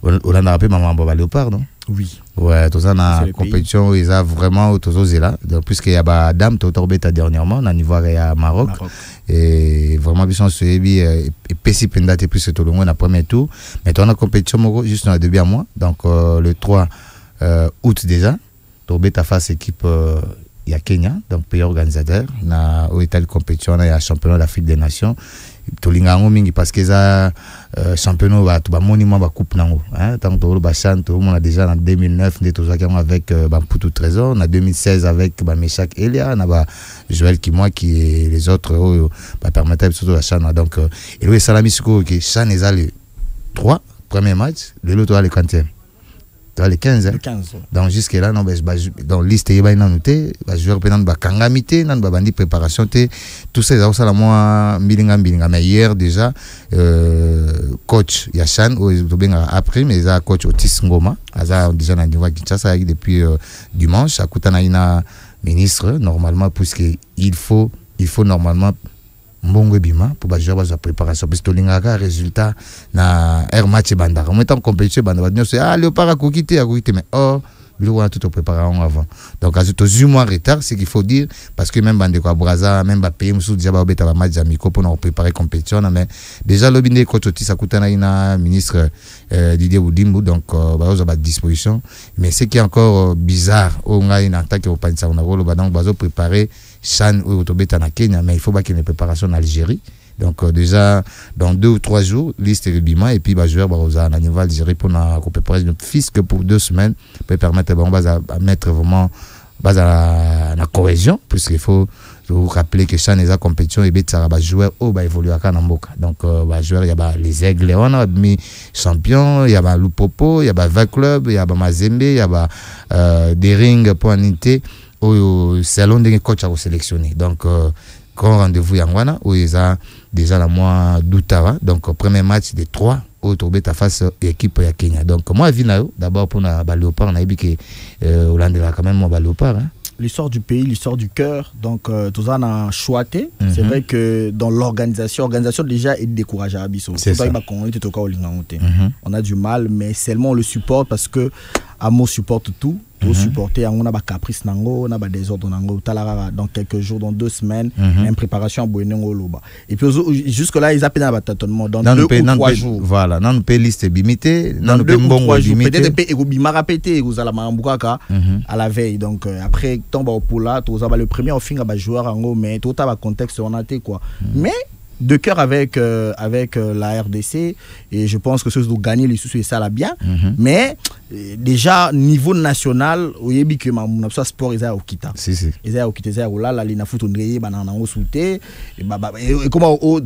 Hollande a rappelé maman Baba Léopard, non? Oui. Ouais, tout ça, la compétition, ils ont vraiment tout ça là. Puisqu'il y a des dames, tout le dernièrement, on a niveau à Maroc. Et vraiment, ils sont suivis, et Pessi Pendate plus tout le monde à premier tour. Mais on a compétition juste dans le début à moi. Donc, le 3 août déjà, Torbet a face équipe. Il y a Kenya, donc pays organisateur. Na au état de compétition, il y a championnat d'Afrique des Nations. Tolingango mingi parce que ça championnat va tout monument va coupe nango. Hein, tant que le Bachan, tout le monde a déjà en 2009 des tous avec Bamputu Trésor, en 2016 avec Meshak Elia, na ba Joël qui et les autres permettaient surtout la Chan. Donc et le Salami Suko qui Chan est le 3 premier match, l'autre le 40e. Le 15, hein? 15. Donc jusque là non dans liste il y a noté joueur pendant ba kangamité nan ba bandi préparation tout ça ça la moi bilinga mais hier déjà coach Yachan ou après mais ça coach Otis Ngoma ça déjà na niveau Kinshasa depuis dimanche à Kutana ina ministre normalement puisque il faut normalement mbongo bima pour jouer la préparation parce que l'ingaka résultat na air match bandara en temps compétition bandara c'est Léopard a quitté mais il y a tout préparation avant donc à tout 8 mois retard c'est qu'il faut dire parce que même bande quoi Braza même pays musu déjà ba beta match amico pour nous préparer compétition mais déjà le binde coach Otis akutana ina ministre Didier Boudimbu donc ba disposition mais ce qui est encore bizarre on a une attaque au panisa on a rôle donc bazo préparer Chan ou Tobeta na Kenya mais il faut pas qu'il y ait une préparation en Algérie donc déjà dans 2 ou 3 jours liste de bima et puis ba joueur baroza na niveau Algérie pour na préparer une fisc pour 2 semaines pour permettre à mettre vraiment la cohésion puisqu'il faut vous rappeler que Chan est compétition et ça va jouer va évoluer à Kanamboka donc va jouer il y a les aigles on a mis champion il y a Lupopo il y a 20 clubs il y a Mazembe il y a des rings pour unité au salon de coach à sélectionner donc grand rendez-vous yangwana où ils a déjà la mois d'août donc premier match des 3 au Torbeta face équipe ya Kenya donc moi vinayo d'abord pour na Léopard on a dit que Hollande là quand même moi Léopard hein l'histoire du pays, l'histoire du cœur. Donc, tout ça, on a choisi. C'est vrai que dans l'organisation déjà est découragée à Abisso. C'est ça. On a du mal, mais seulement on le supporte parce que Amo supporte tout. Tout supporter, on a des caprices, on a des désordres, dans quelques jours, dans 2 semaines, même préparation à Boyenengoloba. Et puis jusque-là, ils appellent un tâtonnement dans 2 ou 3 jours. Voilà, dans une liste bimité, dans 2 ou 3 jours. Peut-être que vous bimara répété, vous allez à la veille. Donc après, tombe au poula, le premier au fin à joueur en haut, mais tout à contexte on a quoi. Mais de cœur avec la RDC et je pense que ceux qui gagner les sous ça là bien mais déjà niveau national au yebi que mon sport ils a okita ils a okita ils a là lina foot ndreye banana o souté et comment au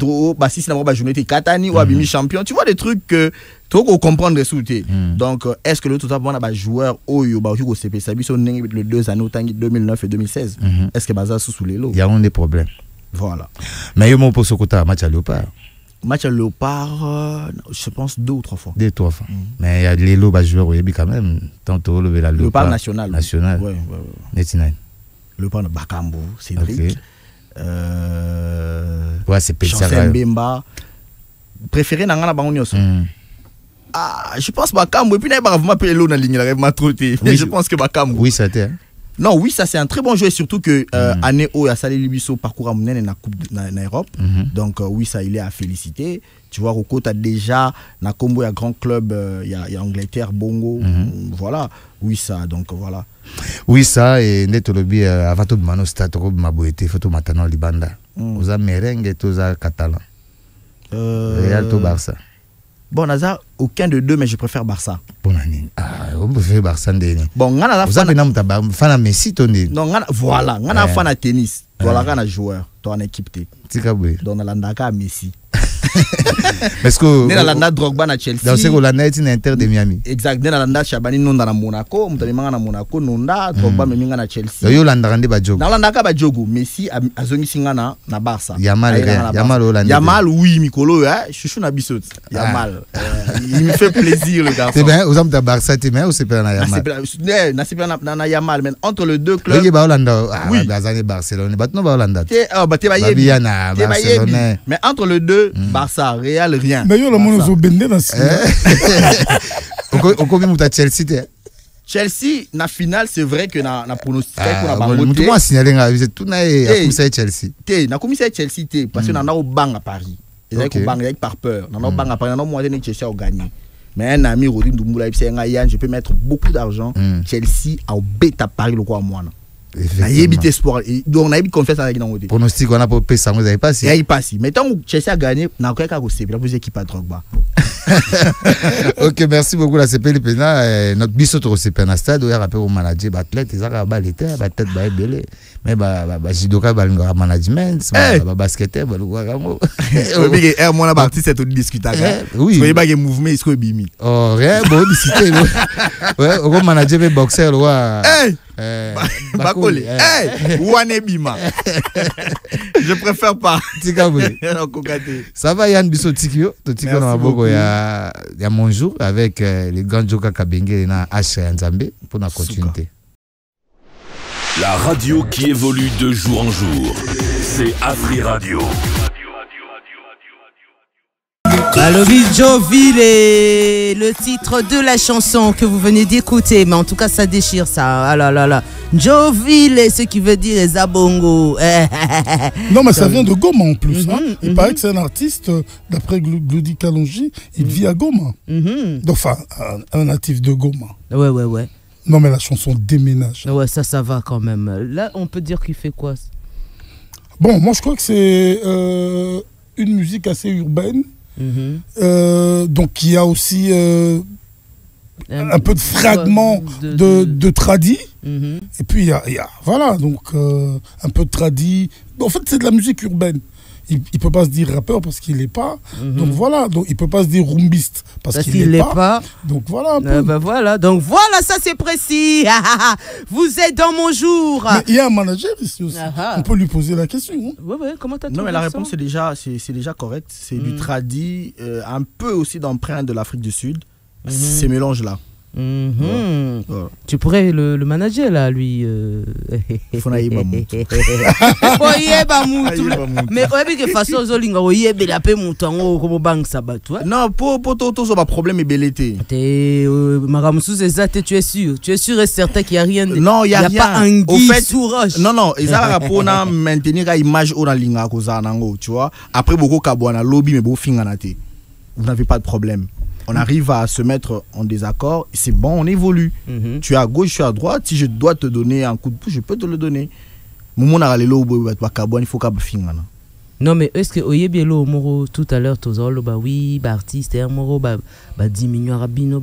si c'est la journée katani ou abimi champion tu vois des trucs que tu faut comprendre les souté donc est-ce que le tout ça bon a joueur oyo ba ko CP Sabi sont le 2 années 2009 et 2016 est-ce que baza sous les lots il y a des problèmes. Voilà. Mais il y a pour ce côté match à Léopard. Match à Léopard, je pense 2 ou 3 fois. 2 ou 3 fois. Mais il y a les lots joueurs quand même. Tantôt le Léopard national. National. Ouais. Léopard de Bakambo, Cédric. Okay. Ouais, c'est Chancel Bemba. Préféré Nangana Bangonioso. Je pense Bakambo. Et puis, il y a vraiment appelé l'eau dans la ligne. Il m'a trotté. Je pense que Bakambo. Oui, ça t'est. Non, oui, ça c'est un très bon jeu, surtout que année où il y a Salé Libiso parcours à Mounen na coupe na Europe. Donc oui, ça il est à féliciter. Tu vois, Roko t'as déjà na combo il y a grand club, il y a Angleterre, Bongo, voilà. Oui ça, donc voilà. Oui ça et neto lobi avant tout mano stade robe maboete photo matano libanda. Oza merengue toza catalan. Real to Barça. Bon, Naza, aucun de deux, mais je préfère Barça. Bon, on préfère Barça. Bon, on a fan à Messi, Tony. Non, voilà, on a fan à tennis. Voilà, on a joueur, toi en équipe. Donc, on a Messi. Parce que on Drogba na Chelsea. Dans ce qu'on a été Inter de Miami. Exact. On a Chabani non dans Monaco, on a Monaco Nonda, Drogba même na Chelsea. Yo landa rande ba jogo. Na landa ka ba jogo, Messi a zongi singana na Barça. Yamal oui Mikolo chouchou na bisot. Yamal. Il me fait plaisir le garçon. C'est bien, aux hommes de Barça tu bien ou c'est pas na Yamal. C'est pas na Yamal mais entre les deux clubs. Oui, ba Hollande. Bazane Barcelone, batno ba Hollande. Te ba Barcelone. Mais entre les deux Barça, Real, rien. Mais yo la mono zo bende na si. Okomi muta Chelsea te. Chelsea na finale c'est vrai que na pronostic pour na bango. Mutu mo signaler nga tout na komisa Chelsea. Na komisa Chelsea te parce que na au bang à Paris. Ils ont bang par peur. Na bang à Paris na mo ni Chelsea a gagné. Mais un ami Rodin Doumbula je peux mettre beaucoup d'argent. Chelsea a bête à Paris le quoi moi. Na yebite espoir donc na yebite confiance avec dans côté pronostic on a pas payé ça vous avez passé il passe mais tant que Chelsea a gagné na quoi ka c'est la équipe à Drogba. OK, merci beaucoup la CPL Pena notre biso to CPL na stade ou rappel au manager athlète ils a ba l'été ba tête ba belé mais ba judoka ba management ba basketteur ba lugango oui moi na parti c'est tout discutable oui il ba que mouvement est bimi oh rien bon discuter ouais au manager be boxeur wa Bakole. Hey, Wane Bima. Je préfère pas. Ça va Yann Bisso Tikio, Tikio na maboko ya Monjour avec les grands Joka Kabenge na H Nzambe pour la continuité. La radio qui évolue de jour en jour, c'est Afri Radio. Balobi Jovile, le titre de la chanson que vous venez d'écouter, mais en tout cas ça déchire ça. Ah là là là. Jovile, ce qui veut dire Zabongo. Non mais ça vient de Goma en plus. Il paraît que c'est un artiste, d'après Glody Kalonji, il vit à Goma. Enfin, un natif de Goma. Ouais. Non mais la chanson déménage. Ouais, ça va quand même. Là, on peut dire qu'il fait quoi? Bon, moi je crois que c'est une musique assez urbaine. Donc il y a aussi un peu de fragments de tradi. Et puis il y a voilà, donc un peu de tradi. En fait c'est de la musique urbaine. Il peut pas se dire rappeur parce qu'il n'est pas. Donc voilà, donc il peut pas se dire rumbiste parce qu'il n'est pas. Donc voilà un peu. Voilà, donc voilà, ça c'est précis. Vous êtes dans mon jour. Mais il y a un manager ici aussi. On peut lui poser la question. Ouais, comment t'as trouvé ça? Non mais la réponse c'est déjà correct. C'est du tradi, un peu aussi d'empreinte de l'Afrique du Sud. Ces mélanges là. Tu pourrais le manager là, lui. Faut na yeba mutu. Mais ouais, mais que façon zolinga oyebe la pe mutu ngo comme bank sabatu. Non, pour tout ça problème est belleté. Maramusu c'est tu es sûr et certain qu'il y a rien. Non, il y a rien. Pas un guide sous roche. Non, ils a pour na maintenir la image au linga koza nango, tu vois. Après beaucoup kabwana lobby mais beau finga naté. Vous n'avez pas de problème. On arrive à se mettre en désaccord, c'est bon, on évolue. Tu es à gauche, je suis à droite. Si je dois te donner un coup de pouce, je peux te le donner. Il faut non, mais est-ce que Oyebielo Moro tout à l'heure, oui, artiste, Moro, diminuer Rabino,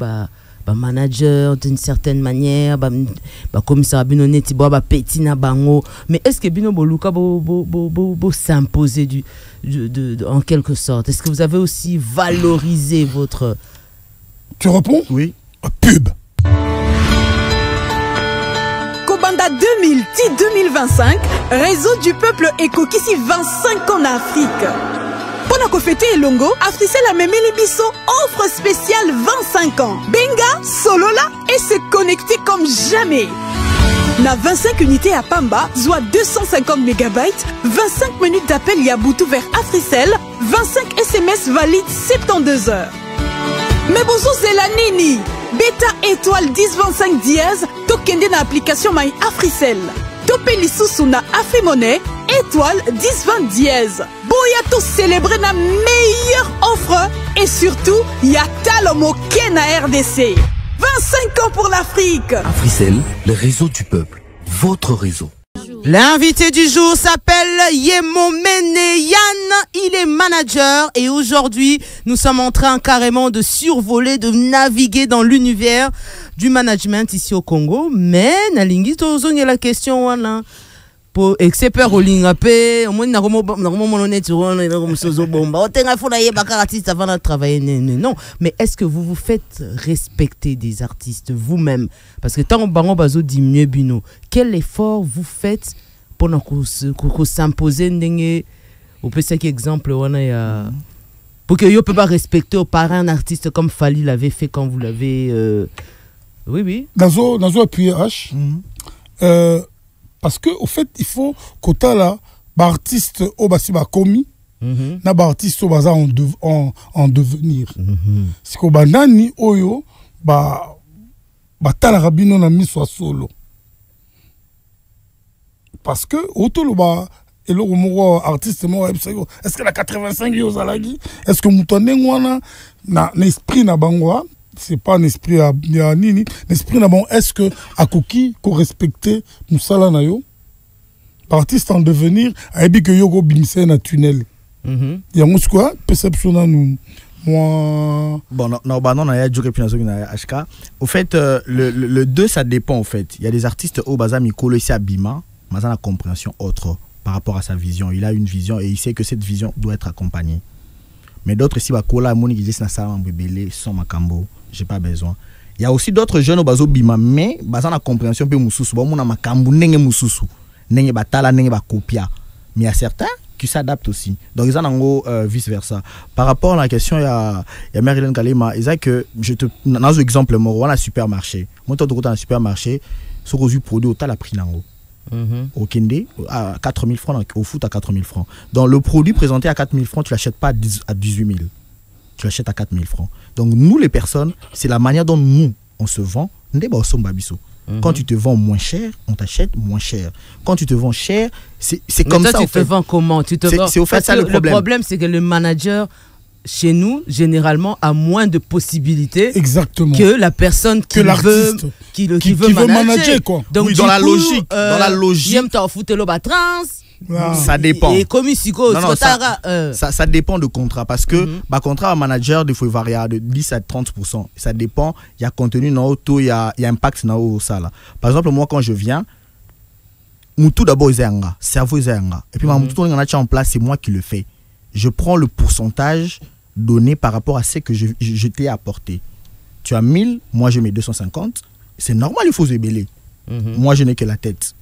manager d'une certaine manière, commissaire Rabino Netibo, petit na bango. Mais est-ce que Bino Boluka s'imposer en quelque sorte? Est-ce que vous avez aussi valorisé votre. Tu réponds? Oui. Pub. Kobanda 2010-2025, réseau du peuple Ekokisi 25 ans en Afrique. Pendant qu'on fêtait Elongo, Africell a même biso offre spéciale 25 ans. Benga, Solola et se connecter comme jamais. Na 25 unités à Pamba, soit 250 MB, 25 minutes d'appel Yabutu vers Africell, 25 SMS valides 72 heures. Mais bonjour, c'est la Nini. Beta étoile 1025 dièse, tokende na application My Africell. Topé l'issou na Afri-Monnaie, étoile 1020 dièse. Boya tout célébrer na meilleure offre et surtout, y'a Talomo Kena RDC. 25 ans pour l'Afrique. Africell, le réseau du peuple. Votre réseau. L'invité du jour s'appelle Yemomene Yann, il est manager et aujourd'hui nous sommes en train carrément de survoler, de naviguer dans l'univers du management ici au Congo. Mais nalingi tozonge la question wana pour expert au lingapé, au moins non, mais est-ce que vous vous faites respecter des artistes vous-même? Parce que tant que bazo diminuer bino, quel effort vous faites pour s'imposer n'engé au petit exemple on a pour que yo peut pas respecter au parrain un artiste comme Fali l'avait fait quand vous l'avez oui Nazo appuyer H. Parce que au fait il faut quota là artiste au basi ba commis na ba artiste au baza en devenir. C'est que banani oyo tala rabino na miso solo parce que autour et le artiste est-ce que la 85 yo zalagi est-ce que mutoneng wana na esprit na bangwa c'est pas un esprit à nini l'esprit na bon est-ce que akoki ko respecter musala na yo artiste en devenir aibi que yo go bimse na tunnel ya quoi perception na nous moi bon non il y a du réputation na HK au fait le 2 ça dépend en fait il y a des artistes au bazami kolo ici à bima mais ça la compréhension autre par rapport à sa vision. Il a une vision et il sait que cette vision doit être accompagnée. Mais d'autres ici, Bakola, Moni, qui disent Nassama, Mbébélé, sans Makambo, j'ai pas besoin. Il y a aussi d'autres jeunes au Bazo Bima, mais basant la compréhension, peu Moussoussou, bon, mon Makambo, Nenge Moussoussou, Nenge Batala, Nenge Bakopia. Mais il y a certains qui s'adaptent aussi. Donc, ils en ont vice versa. Par rapport à la question, il y a Marilyn Kalema, ils disent que, dans un exemple, on a un supermarché. Moi, tu as un supermarché, ce que je produis, au la prix nango. Au Kende à 4 000 francs, au foot à 4 000 francs. Donc le produit présenté à 4 000 francs, tu l'achètes pas à 18 000. Tu l'achètes à 4 000 francs. Donc nous les personnes, c'est la manière dont nous on se vend. Quand tu te vends moins cher, on t'achète moins cher. Quand tu te vends cher, c'est comme ça. Tu te vends comment? Tu te vends. C'est au fait ça le problème. Le problème, c'est que le manager chez nous, généralement, a moins de possibilités que la personne qui veut, qui veut manager. Quoi. Donc, oui, dans la logique. Dans la logique. Ça dépend. Et comme ça dépend de contrat. Parce que contrat à manager, il faut varier de 10 à 30%. Ça dépend. Il y a contenu dans auto, il y a impact dans ça. Par exemple, moi, quand je viens, tout d'abord, il y a un cerveau, il y a un. Et puis, tout en place, c'est moi qui le fais. Je prends le pourcentage donné par rapport à ce que je t'ai apporté. Tu as 1000, moi je mets 250. C'est normal, il faut se béler. Moi je n'ai que la tête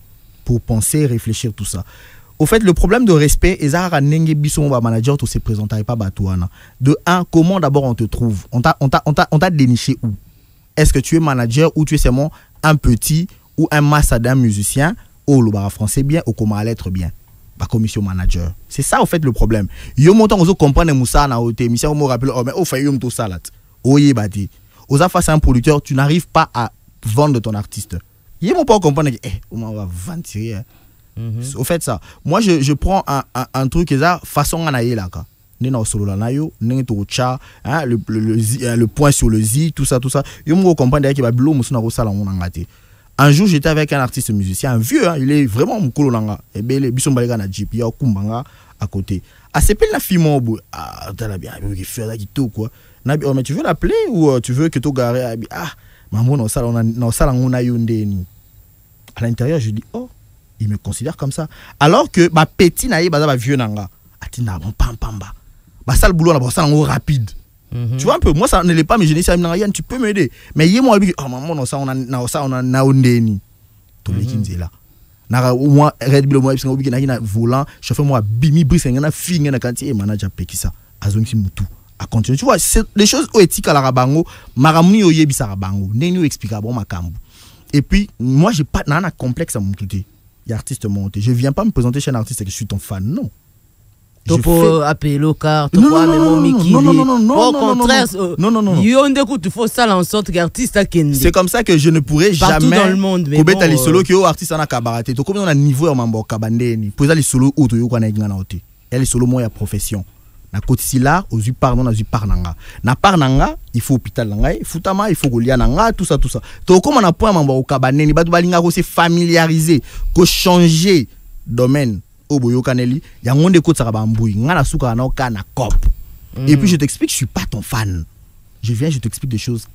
pour penser, réfléchir, tout ça. Au fait, le problème de respect, manager, tout se présenterait pas batouana. De un, comment d'abord on te trouve? On t'a déniché où? Est-ce que tu es manager ou tu es seulement un petit ou un massadin musicien au Lobara français bien ou comment l'être bien? Commission manager. C'est ça, au fait, le problème. Yo montant aux comprendre Moussa na hôtel, mission me rappelle oh mais au fait yom to salat. Oye bati. Aux face à un producteur, tu n'arrives pas à vendre ton artiste. Yo mon pas comprendre que on va vendre. Au fait ça. Moi je prends un truc ça façon anaye là ka. Nena solo la nayo, nena to cha, hein le point sur le zi, tout ça. Yo me comprendre que ba blo musu na ko sala on ngate. Un jour, j'étais avec un artiste musicien, un vieux, hein, il est vraiment mon colonanga. Et bien, les bisons baléga na jeep, il y a Kumbanga à côté. Ah, c'est pas la fille, mon bout. Ah, t'as bien, il fait là, tout quoi. Nabi, oh, mais tu veux l'appeler ou tu veux que tu gares? Ah, maman, non, ça, on a yondé. À l'intérieur, je dis, oh, il me considère comme ça. Alors que, ma petit naïe, bah, vieux nanga. Atina, bon, pam, pamba. Bah, ça, le boulot, là, ça, en rapide. Tu vois un peu, moi ça ne l'est pas, mais je dis ça, tu peux m'aider. Mais il y a moi, oh maman, on a ondeni. Tout le monde est là. Moi, Red Bull, moi, il y a un volant, chauffeur, moi, bimi, bris, il y a un film, il y a un quantité, et manager, Pekisa, Azonki Moutou, à continuer. Tu vois, c'est les choses éthiques à la rabango, Maramuni Oyebi Sarabango, Nenio explicable, ma cambo. Et puis, moi, j'ai pas un complexe à mon côté. Il y a artiste monté. Je viens pas me présenter chez un artiste et que je suis ton fan, non. Topo appeler le car, topo amener Miki. Au contraire, il faut ça en sorte qu'artiste a Kendi. C'est comme ça que je ne pourrais partout jamais. Dans le monde, mais bon, les solo qui ont artiste en a kabaraté. To comme on a niveau en mambo kabandeni. Poser les solo auto yo kana ngana oté. Et les solo moi ya profession. Na kotisi là, aux yu pardon na yu parnanga. Na parnanga, il faut hôpital nanga, futama, il faut golia nanga, tout ça. To comme on a point mambo kabandeni, ba balinga ko se familiariser, ko changer domaine. Et puis je t'explique, je suis pas ton fan. Je viens, je t'explique des choses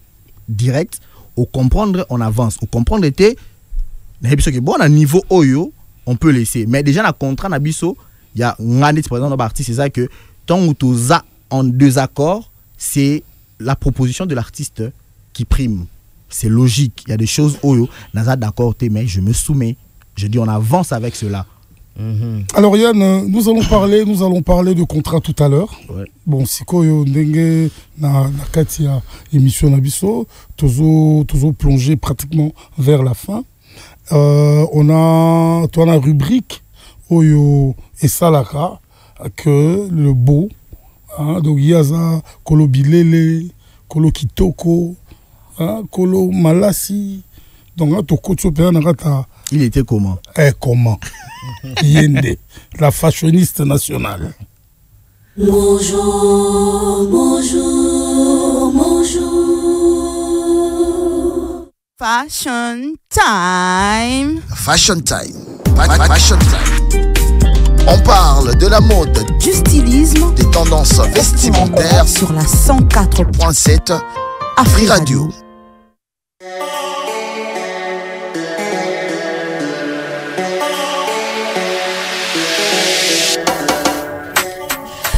directes. Au comprendre, on avance. Au comprendre, était bon, à niveau Oyo, on peut laisser. Mais déjà, dans le contrat, il y a un par exemple, c'est ça que tant que tu as en désaccord, c'est la proposition de l'artiste qui prime. C'est logique. Il y a des choses Oyo, n'a d'accord, mais je me soumets. Je dis, on avance avec cela. Alors Yann, nous allons parler de contrat tout à l'heure. Ouais. Bon, siko yo ndenge na katia émission na biso, tozo plongé pratiquement vers la fin. On a la rubrique oyo et salaka que le beau, hein, donc yaza kolo bilele, kolo kitoko, Kolo Malasi. Donc, il était comment? Comment? Yende, la fashioniste nationale. Bonjour, bonjour, bonjour. Fashion time. Fashion time. Fashion time. On parle de la mode, du stylisme, des tendances vestimentaires sur la 104.7 Afri Radio.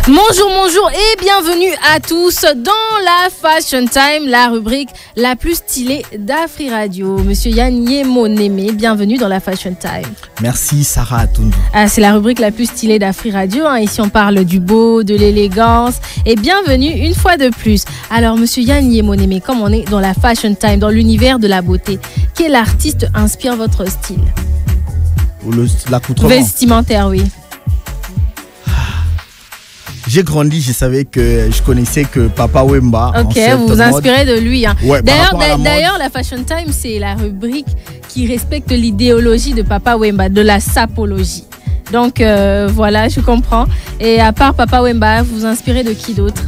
Bonjour et bienvenue à tous dans la Fashion Time, la rubrique la plus stylée d'Afri Radio. Monsieur Yann Yemoneme, bienvenue dans la Fashion Time. Merci Sarah Atundu. C'est la rubrique la plus stylée d'Afri Radio. Ici on parle du beau, de l'élégance et bienvenue une fois de plus. Alors Monsieur Yann Yemoneme, comme on est dans la Fashion Time, dans l'univers de la beauté, quel artiste inspire votre style? L'accoutrement vestimentaire, oui. J'ai grandi, je savais que je connaissais que Papa Wemba. Ok, vous vous inspirez de lui. Ouais, d'ailleurs, la Fashion Time, c'est la rubrique qui respecte l'idéologie de Papa Wemba, de la sapologie. Donc voilà, je comprends. Et à part Papa Wemba, vous vous inspirez de qui d'autre?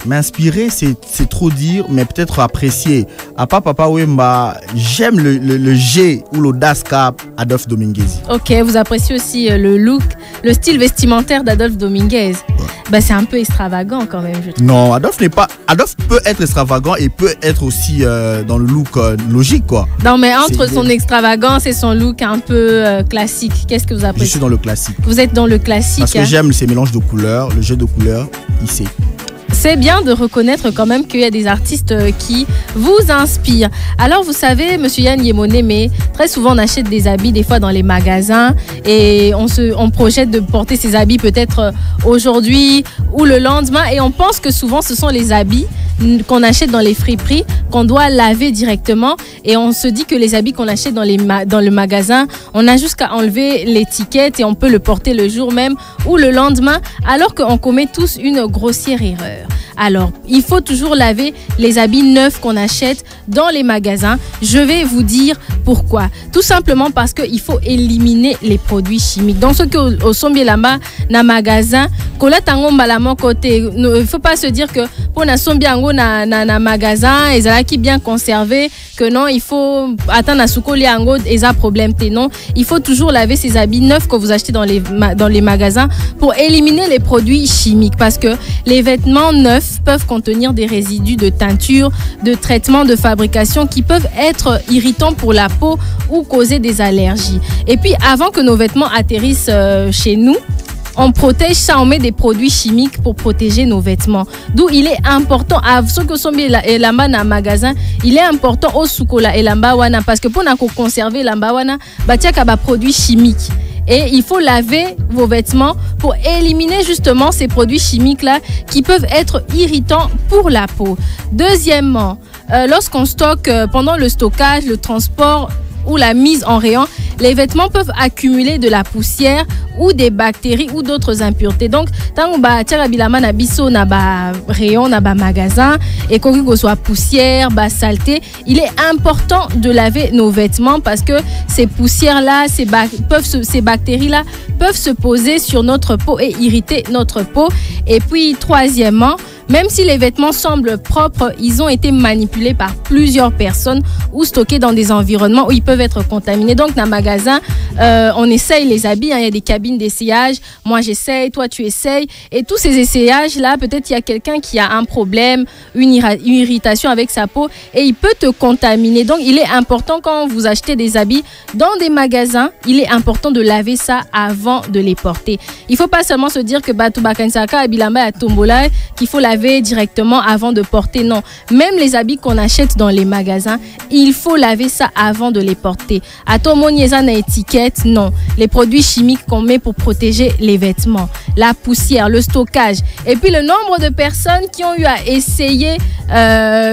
M'inspirer, c'est trop dire, mais peut-être apprécier. À part Papa Wemba, j'aime le G ou l'audace qu'a Adolphe Dominguez. Ok, vous appréciez aussi le look, le style vestimentaire d'Adolphe Dominguez. Ouais. C'est un peu extravagant quand même, je trouve. Non, Adolphe peut être extravagant et peut être aussi dans le look logique, quoi. Non, mais entre son extravagance et son look un peu classique, qu'est-ce que vous appréciez? Je suis dans le classique. Vous êtes dans le classique. Parce que j'aime ces mélanges de couleurs, le jeu de couleurs, ici. C'est bien de reconnaître quand même qu'il y a des artistes qui vous inspirent. Alors vous savez, Monsieur Yann Yemoneme, très souvent on achète des habits des fois dans les magasins et on projette de porter ces habits peut-être aujourd'hui ou le lendemain et on pense que souvent ce sont les habits qu'on achète dans les friperies qu'on doit laver directement et on se dit que les habits qu'on achète dans le magasin, on a juste qu'à enlever l'étiquette et on peut le porter le jour même ou le lendemain alors qu'on commet tous une grossière erreur. Alors, il faut toujours laver les habits neufs qu'on achète dans les magasins. Je vais vous dire pourquoi. Tout simplement parce qu'il faut éliminer les produits chimiques. Donc, ce que au sombier là-bas, dans le magasin, il ne faut pas se dire que pour na sombiango na magasin, ils sont bien conservés, que non, il faut attendre à soukoli ango, ils ont problème. Non, il faut toujours laver ces habits neufs que vous achetez dans les magasins pour éliminer les produits chimiques. Parce que les vêtements neufs peuvent contenir des résidus de teinture, de traitement, de fabrication qui peuvent être irritants pour la peau ou causer des allergies. Et puis, avant que nos vêtements atterrissent chez nous, on protège ça, on met des produits chimiques pour protéger nos vêtements. D'où il est important, à ceux qui sont là-bas dans le magasin, il est important au soukola et l'ambawana parce que pour conserver l'ambawana, il y a des produits chimiques. Et il faut laver vos vêtements pour éliminer justement ces produits chimiques-là qui peuvent être irritants pour la peau. Deuxièmement, lorsqu'on stocke, pendant le stockage, le transport ou la mise en rayon, les vêtements peuvent accumuler de la poussière ou des bactéries ou d'autres impuretés. Donc, tant que tu as un biso na ba rayon, na ba magasin, et qu'on soit poussière, saleté, il est important de laver nos vêtements parce que ces poussières-là, ces bactéries-là peuvent se poser sur notre peau et irriter notre peau. Et puis, troisièmement, même si les vêtements semblent propres, ils ont été manipulés par plusieurs personnes ou stockés dans des environnements où ils peuvent être contaminés. Donc, dans le magasin, on essaye les habits. Il y a des cabines d'essayage. Moi, j'essaye, toi, tu essayes. Et tous ces essayages-là, peut-être il y a quelqu'un qui a un problème, une irritation avec sa peau et il peut te contaminer. Donc, il est important quand vous achetez des habits dans des magasins, il est important de laver ça avant de les porter. Il ne faut pas seulement se dire que qu'il faut laver directement avant de porter. Non, même les habits qu'on achète dans les magasins, il faut laver ça avant de les porter. À ton monieza na étiquette, non. Les produits chimiques qu'on met pour protéger les vêtements, la poussière, le stockage, et puis le nombre de personnes qui ont eu à essayer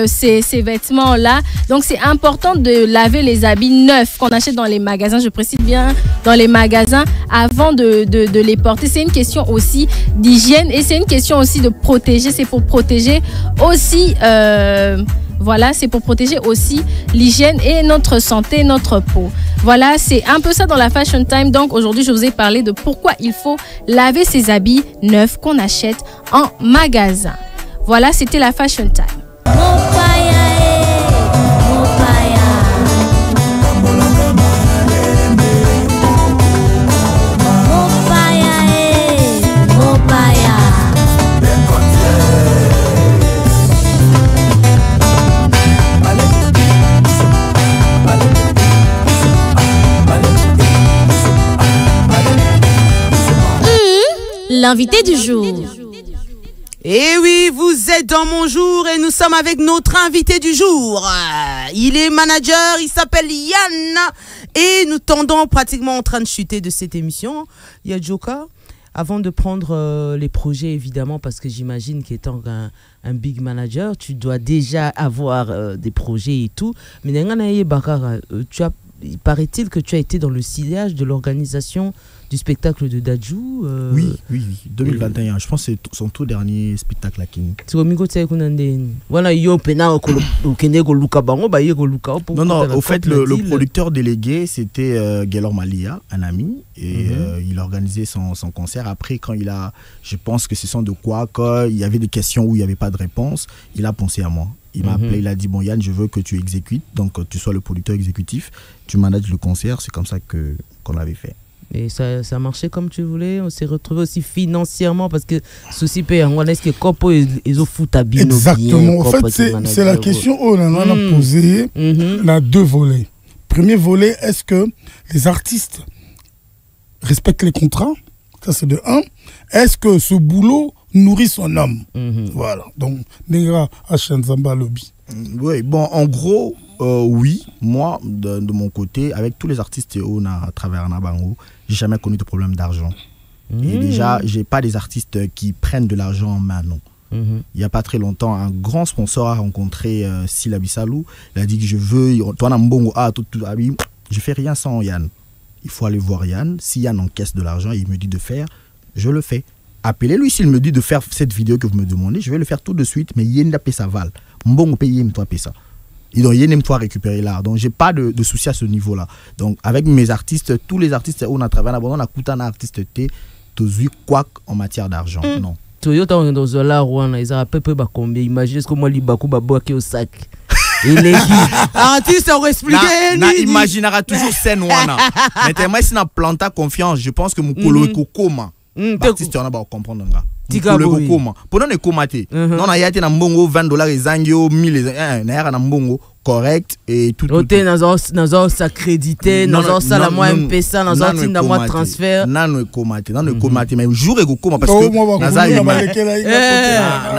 ces vêtements-là. Donc c'est important de laver les habits neufs qu'on achète dans les magasins. Je précise bien dans les magasins avant de les porter. C'est une question aussi d'hygiène et c'est une question aussi de protéger. C'est pour protéger aussi Voilà, c'est pour protéger aussi l'hygiène et notre santé, notre peau. Voilà, c'est un peu ça dans la Fashion Time. Donc aujourd'hui, je vous ai parlé de pourquoi il faut laver ses habits neufs qu'on achète en magasin. Voilà, c'était la Fashion Time. L'invité du jour. Et oui, vous êtes dans Mon Jour et nous sommes avec notre invité du jour. Il est manager, il s'appelle Yann. Et nous tendons pratiquement en train de chuter de cette émission. Il y a Joka. Avant de prendre les projets, évidemment, parce que j'imagine qu'étant un big manager, tu dois déjà avoir des projets et tout. Mais il paraît-il que tu as été dans le sillage de l'organisation du spectacle de Dadju. Oui, 2021. Je pense que c'est son tout dernier spectacle à King. Non, au fait, le producteur délégué, c'était Gaylor Malia, un ami, et il a organisé son concert. Après, quand je pense que ce sont de quoi, quand il y avait des questions où il n'y avait pas de réponse, il a pensé à moi. Il m'a appelé, il a dit, bon Yann, je veux que tu exécutes, donc tu sois le producteur exécutif, tu manages le concert, c'est comme ça qu'on l'avait fait. Et ça marchait comme tu voulais. On s'est retrouvé aussi financièrement parce que souci paye en est-ce que Kopo ils ont foutu à bien. Exactement. En fait, c'est la question qu'on a posée. On a deux volets. Premier volet, est-ce que les artistes respectent les contrats? Ça, c'est de un. Est-ce que ce boulot nourrit son homme? Voilà. Donc, Nengra Hachanzamba Lobby. Oui, bon, en gros, oui, moi, de mon côté, avec tous les artistes à travers Nabango, j'ai jamais connu de problème d'argent. Et déjà, j'ai pas des artistes qui prennent de l'argent en main, non. Il n'y a pas très longtemps, un grand sponsor a rencontré Sila Bissalou. Il a dit que je veux, toi, je fais rien sans Yann. Il faut aller voir Yann. Si Yann encaisse de l'argent et il me dit de faire, je le fais. Appelez-lui s'il me dit de faire cette vidéo que vous me demandez, je vais le faire tout de suite, mais Yann n'a pas sa val. Mbongo paye toi ça. Et donc Yann aime toi récupérer l'art. Donc j'ai pas de souci à ce niveau-là. Donc avec mes artistes, tous les artistes on a travaillé on a coûté un artiste T, tous quoi en matière d'argent. Non. Toyota on est dans la Rwanda, ils ont peu combien. Imaginez ce que moi libaku babo qui au sac. Et les artistes ont expliqué. Na imaginera toujours scène wana. Mais tellement si na planta confiance, je pense que mon colo est coma. Artiste on a pas comprendre nga. Pendant les comatés, non a yati na mbongo $20 ezangio 1000 na na mbongo correct et tout. Oté nazo s'accréditer, nazo sala moi MPSA, nazo tinda moi transfert. Nano comaté, mais jour et coma parce que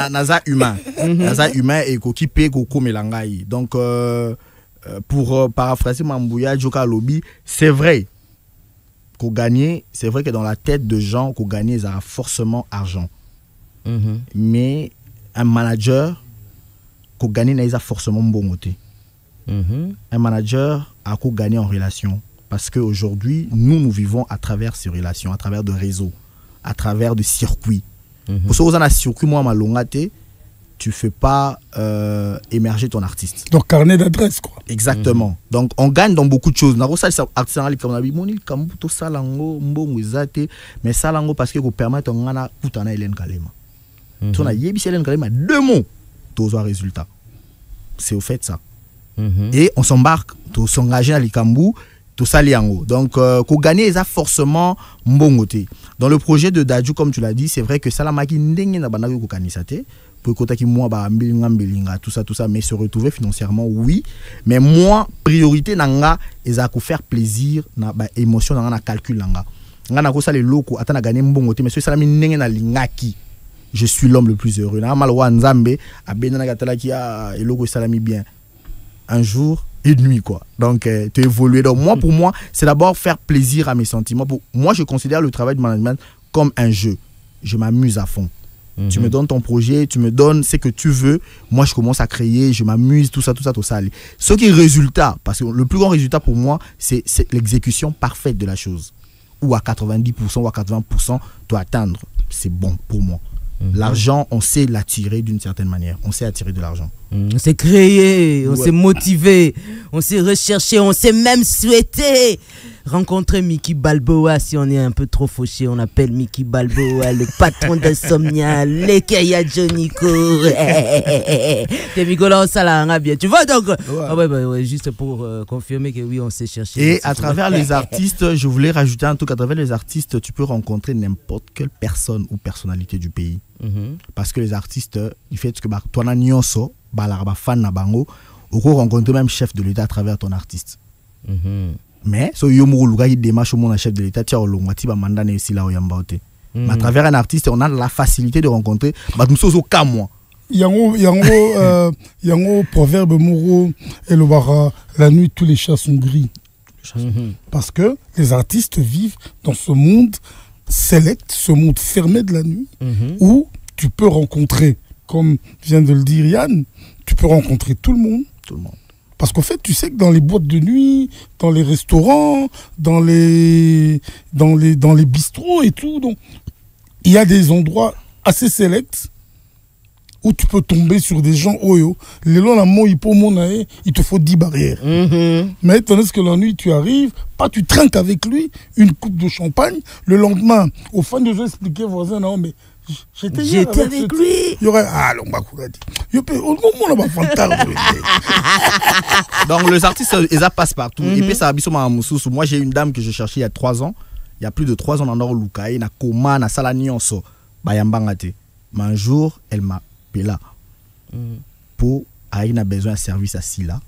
naza humain. Naza humain et ko kipe ko komelangai. Donc pour paraphraser Mambouya Joka Lobby, c'est vrai. Qu'on gagne, c'est vrai que dans la tête de gens, qu'on gagne, ils ont forcément argent. Mais un manager, qu'on gagne, il a forcément bon côté. Un manager a qu'on gagner en relation. Parce qu'aujourd'hui, nous vivons à travers ces relations, à travers de réseaux, à travers de circuits. Pour ceux qui ont un circuit, moi, ma longate, tu ne fais pas émerger ton artiste. Donc, carnet d'adresse, quoi. Exactement. Donc, on gagne dans beaucoup de choses. Mais ça, parce que vous permettez de faire Hélène Kalema. Tu as Hélène Kalema, 2 mots, tu as un résultat. C'est au fait ça. Et on s'embarque, tu s'engager à l'Ikambu, tout ça liango. Donc, pour gagner, ça forcément bon côté. Dans le projet de Dadju, comme tu l'as dit, c'est vrai que ça la maki n'engue na banaki ko kanisate. Pour côté qui moi ba mbilinga tout ça mais se retrouver financièrement oui mais moi priorité nanga ezako faire plaisir na ba émotion na calcul nanga ngana ko ça les loko atana gagner mbongote mais ça la minenge na lingaki je suis l'homme le plus heureux na malwa nzambe abena na katala ki a eloko salami bien un jour et nuit quoi donc tu évoluer donc moi pour moi c'est d'abord faire plaisir à mes sentiments pour moi je considère le travail de management comme un jeu je m'amuse à fond. Tu me donnes ton projet, tu me donnes ce que tu veux. Moi, je commence à créer, je m'amuse, tout ça. Ce qui est résultat, parce que le plus grand résultat pour moi, c'est l'exécution parfaite de la chose. Ou à 90% ou à 80%, tu dois atteindre. C'est bon pour moi. L'argent, on sait l'attirer d'une certaine manière. On sait attirer de l'argent. On s'est créé, on s'est motivé, on s'est recherché, on s'est même souhaité rencontrer Mickey Balboa. Si on est un peu trop fauché, on appelle Mickey Balboa le patron d'Insomnia, l'Ekeya Jonico. T'es Nicolas, ça l'a bien. Tu vois donc ouais, juste pour confirmer que oui, on s'est cherché. Et à travers les artistes, je voulais rajouter un truc, à travers les artistes, tu peux rencontrer n'importe quelle personne ou personnalité du pays. Parce que les artistes, du fait que toi, nyonso, fan na bango, ou rencontrer même chef de l'État à travers ton artiste. Mais so yo mo luga démarche au monde chef de l'État tia olongwati ba mandane ici là oyambaote. Mais à travers un artiste, on a la facilité de rencontrer ba nous comme moi. Yango proverbe moro et le bara, la nuit tous les chats sont gris. Parce que les artistes vivent dans ce monde select, ce monde fermé de la nuit, où tu peux rencontrer, comme vient de le dire Yann, tu peux rencontrer tout le monde. Tout le monde. Parce qu'en fait, tu sais que dans les boîtes de nuit, dans les restaurants, dans les bistrots et tout, donc, il y a des endroits assez sélects où tu peux tomber sur des gens, il te faut 10 barrières. Mais tandis que la nuit, tu arrives, tu trinques avec lui une coupe de champagne, le lendemain, au fin de jeu, expliquer aux voisins, non, mais j'étais avec lui. Il y aurait, donc les artistes, ils passent partout. Et puis ça a moi j'ai une dame que je cherchais il y a 3 ans. Il y a plus de 3 ans dans Nord Lukaï, na Koma, na Salanyonso, bayambangate. Mais un jour, elle m'a appelé pour avoir besoin d'un service à Sila.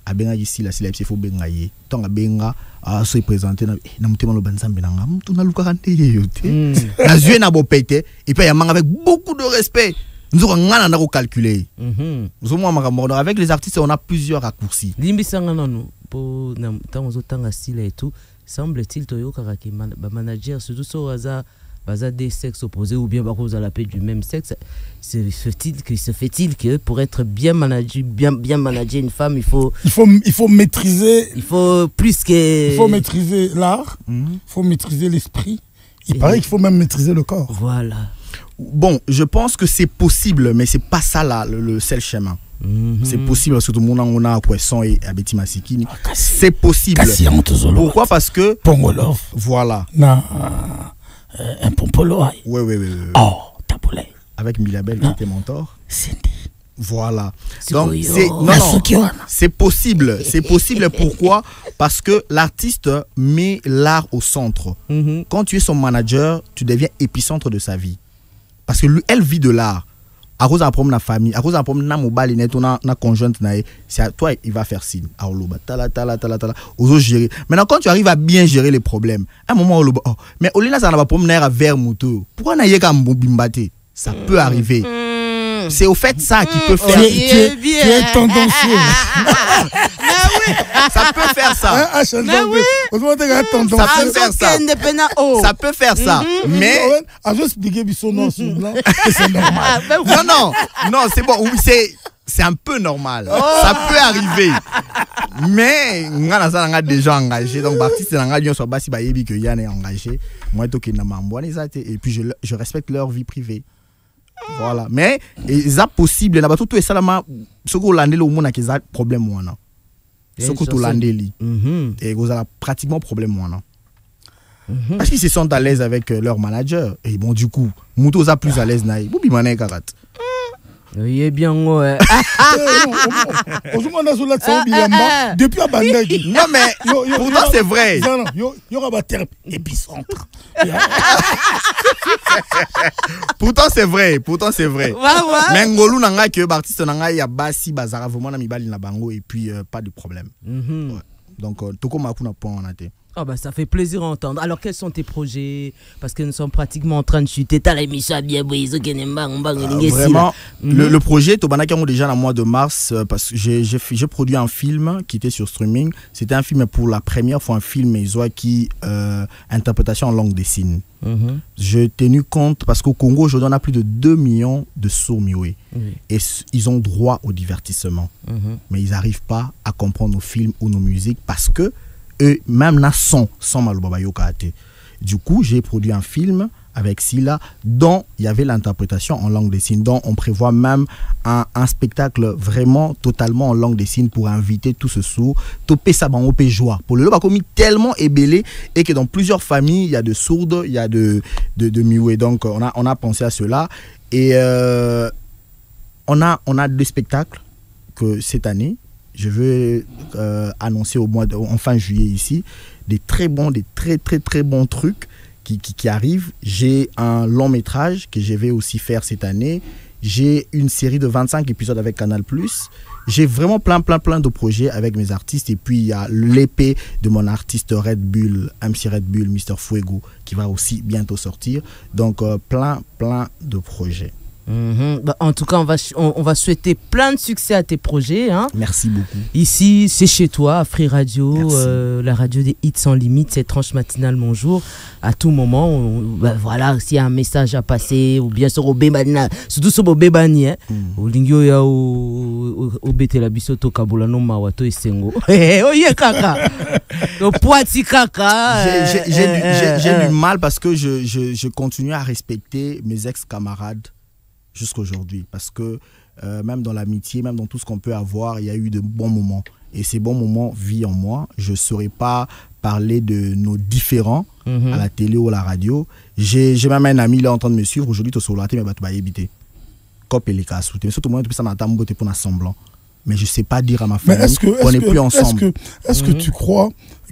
A benga ici la Sila, il faut benga ye. Tant a benga a se présenter na mutema lo banzambe na ngam, tu na lukarante yote. Na zue na bopete et puis yamanga avec beaucoup de respect. Nous avons ngana na ko calculer. Nous sommes avec les artistes, on a plusieurs raccourcis. Limbi sangana no pour na tant ozotanga Sila et tout. Semble-t-il que les managers, surtout sur des sexes opposés ou bien à la paix du même sexe, se fait-il que pour être bien manager une femme, il faut maîtriser. Il faut plus que. Il faut maîtriser l'art, il faut maîtriser l'esprit. Il paraît qu'il faut même maîtriser le corps. Voilà. Bon, je pense que c'est possible, mais c'est pas ça là, le seul chemin. C'est possible parce que tout le monde a poisson et Abeti Masikini. C'est possible. Pourquoi? Parce que Pongolov. Voilà. Un pompolo. Oui. Oh, taboulé. Avec Milabel qui était mentor. Cindy. Voilà. Donc c'est possible. C'est possible. Pourquoi? Parce que l'artiste met l'art au centre. Quand tu es son manager, tu deviens épicentre de sa vie. Parce que lui, elle vit de l'art. À cause d'un problème de la famille, à cause d'un problème de mobile, na conjointe, c'est à toi il va faire signe. Aux gérer. Maintenant, quand tu arrives à bien gérer les problèmes, à un moment, mais au lieu de ça, on va problème à vers moto. Pourquoi n'a pas bimbate? Ça peut arriver. C'est au fait ça qui peut faire. Tu es tendancieux. Mais oui. Ça peut faire ça. Mais oui. Ça peut faire ça. Mais. Je vais expliquer son nom sur blanc. C'est normal. Non, c'est bon. C'est un peu normal. Ça peut arriver. Mais on a déjà engagé. Donc, l'artiste est engagé. Moi, et puis je respecte leur vie privée. Voilà. Mais c'est possible. Il y a tout ça. Ce que l'on a, il y a problème. Ce que tu l'as dit. Et il y a pratiquement problème. Parce qu'ils se sentent à l'aise avec leur manager. Et bon, du coup, Mouto a plus à l'aise. Oui, bien, ouais. Depuis à Bandagi. Non, mais pourtant, c'est vrai. Il y aura un terme épicentre. Pourtant, c'est vrai. Mais Ngolou n'a que l'artiste n'a y a Bassi, Bazara, vraiment, n'a mis na bango et puis pas de problème. Donc, Toko Makuna point en athée. Oh bah ça fait plaisir à entendre. Alors quels sont tes projets? Parce que nous sommes pratiquement en train de chuter. Vraiment, le projet, Tobanaki déjà en mois de mars, parce que j'ai produit un film qui était sur streaming. C'était un film pour la première fois, un film qui interprétation en langue des signes. J'ai tenu compte parce qu'au Congo aujourd'hui on a plus de 2 millions de sourds-muets et ils ont droit au divertissement, mais ils n'arrivent pas à comprendre nos films ou nos musiques parce que eux même na son sans maloba yoka. Du coup j'ai produit un film avec Silla, dont il y avait l'interprétation en langue des signes, dont on prévoit même un spectacle vraiment totalement en langue des signes pour inviter tout ce sourd, topé saban opé joie. Pour le lot, commis tellement ébélé et que dans plusieurs familles, il y a de sourdes, il y a de muets. Donc on a pensé à cela et on a des spectacles que cette année, je veux annoncer en fin juillet ici, des très bons trucs qui arrivent. J'ai un long métrage que je vais aussi faire cette année. J'ai une série de 25 épisodes avec Canal+. J'ai vraiment plein de projets avec mes artistes. Et puis il y a l'épée de mon artiste Red Bull, MC Red Bull, Mr Fuego, qui va aussi bientôt sortir. Donc plein de projets. Bah, en tout cas, on va souhaiter plein de succès à tes projets. Hein. Merci beaucoup. Ici, c'est chez toi, à Free Radio, la radio des hits sans limite, cette tranche matinale Mon Jour. À tout moment, voilà, s'il y a un message à passer, ou bien sur Obébani, surtout sur Obébani, au Lingio ya au Bete la Bisoto Kabula no Mawato et Sengo. Oye kaka, au Poiti kaka. J'ai du mal parce que je continue à respecter mes ex-camarades jusqu'aujourd'hui, parce que même dans l'amitié, même dans tout ce qu'on peut avoir, il y a eu de bons moments. Et ces bons moments vivent en moi. Je ne saurais pas parler de nos différends à la télé ou à la radio. J'ai même un ami là en train de me suivre. Aujourd'hui, tu es sur la télé, mais tu vas éviter. Cop et les cas sous. Mais surtout, moi, ça m'a tamboté pour un semblant. Mais je ne sais pas dire à ma famille qu'on n'est plus ensemble. Est-ce que tu crois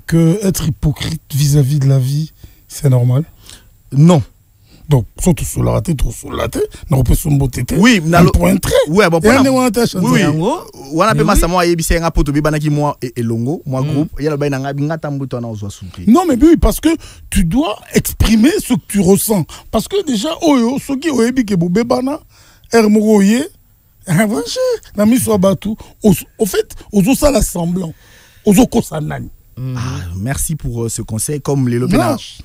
qu'être hypocrite vis-à-vis de la vie, c'est normal? Non. Donc, surtout sur la tête, on peut se beauté. Oui, pour un trait. Oui, bon, oui. On a fait ça, moi, et un pote, moi, et Longo, moi, groupe, il y a non, mais oui, parce que tu dois exprimer ce que tu ressens. Parce que déjà, ce qui est qui est bébana, hermoroye, na mis sur batou, au fait, aux os à l'assemblant, aux os kosanani. Merci pour ce conseil. Comme les lobénas.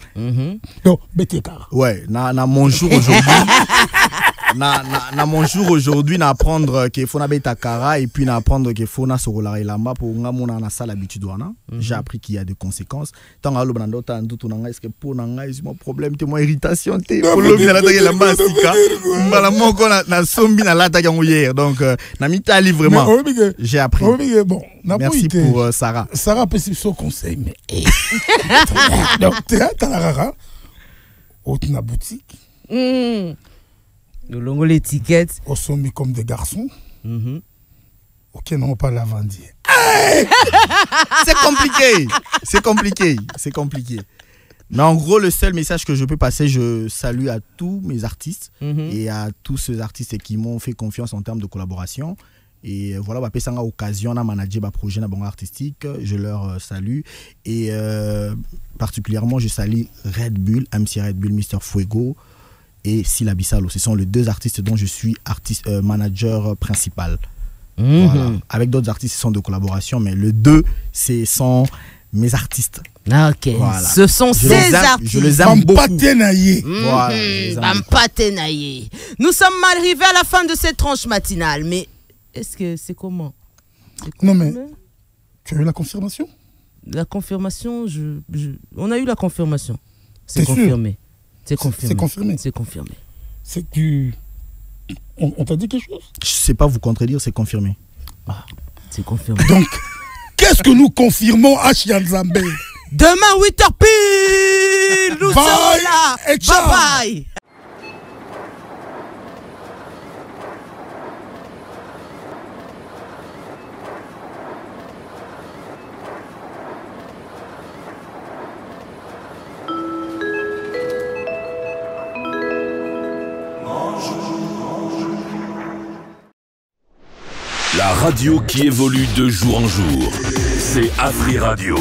Donc, Betekar. Ouais, na mon jour aujourd'hui. na mon jour aujourd'hui, na apprendre qu'il faut na betakara et puis na apprendre qu'il faut na sorola elamba pour nga mona na sala habitude wana. J'ai appris qu'il y a des conséquences. Tant que l'obéna ndota ndutu nanga est-ce que pour nanga c'est mon problème, c'est mon irritation, c'est pour l'obéna la taille elamba sika. Mbala moko na sombi na lata yango hier. Donc na mitali vraiment. J'ai appris. Bon, merci pour Sarah. Sarah peut son conseil mais donc t'as la rara au na boutique. Le longo l'étiquette. Au sommet comme des garçons. Ok, non, pas lavandier. C'est compliqué. Mais en gros, le seul message que je peux passer, je salue à tous mes artistes et à tous ceux artistes qui m'ont fait confiance en termes de collaboration. Et voilà, bah, pesanga occasion à manager ma projet na bon artistique, je leur salue et particulièrement je salue Red Bull, MC Red Bull, Mr Fuego et Silla Bissalo. Ce sont les deux artistes dont je suis manager principal. Voilà. Avec d'autres artistes, ce sont de collaboration, mais les deux, ce sont mes artistes. Ok, voilà. Ce sont ces artistes. Je les aime beaucoup. Nous sommes arrivés à la fin de cette tranche matinale, mais est-ce que c'est comment? Non mais, tu as eu la confirmation? La confirmation, on a eu la confirmation. C'est confirmé. C'est confirmé. C'est que tu... On t'a dit quelque chose? Je sais pas vous contredire, c'est confirmé. C'est confirmé. Donc, qu'est-ce que nous confirmons à Chianzambé? Demain 8h pile, nous serons là. Et ciao. Bye. La radio qui évolue de jour en jour, c'est Afri Radio.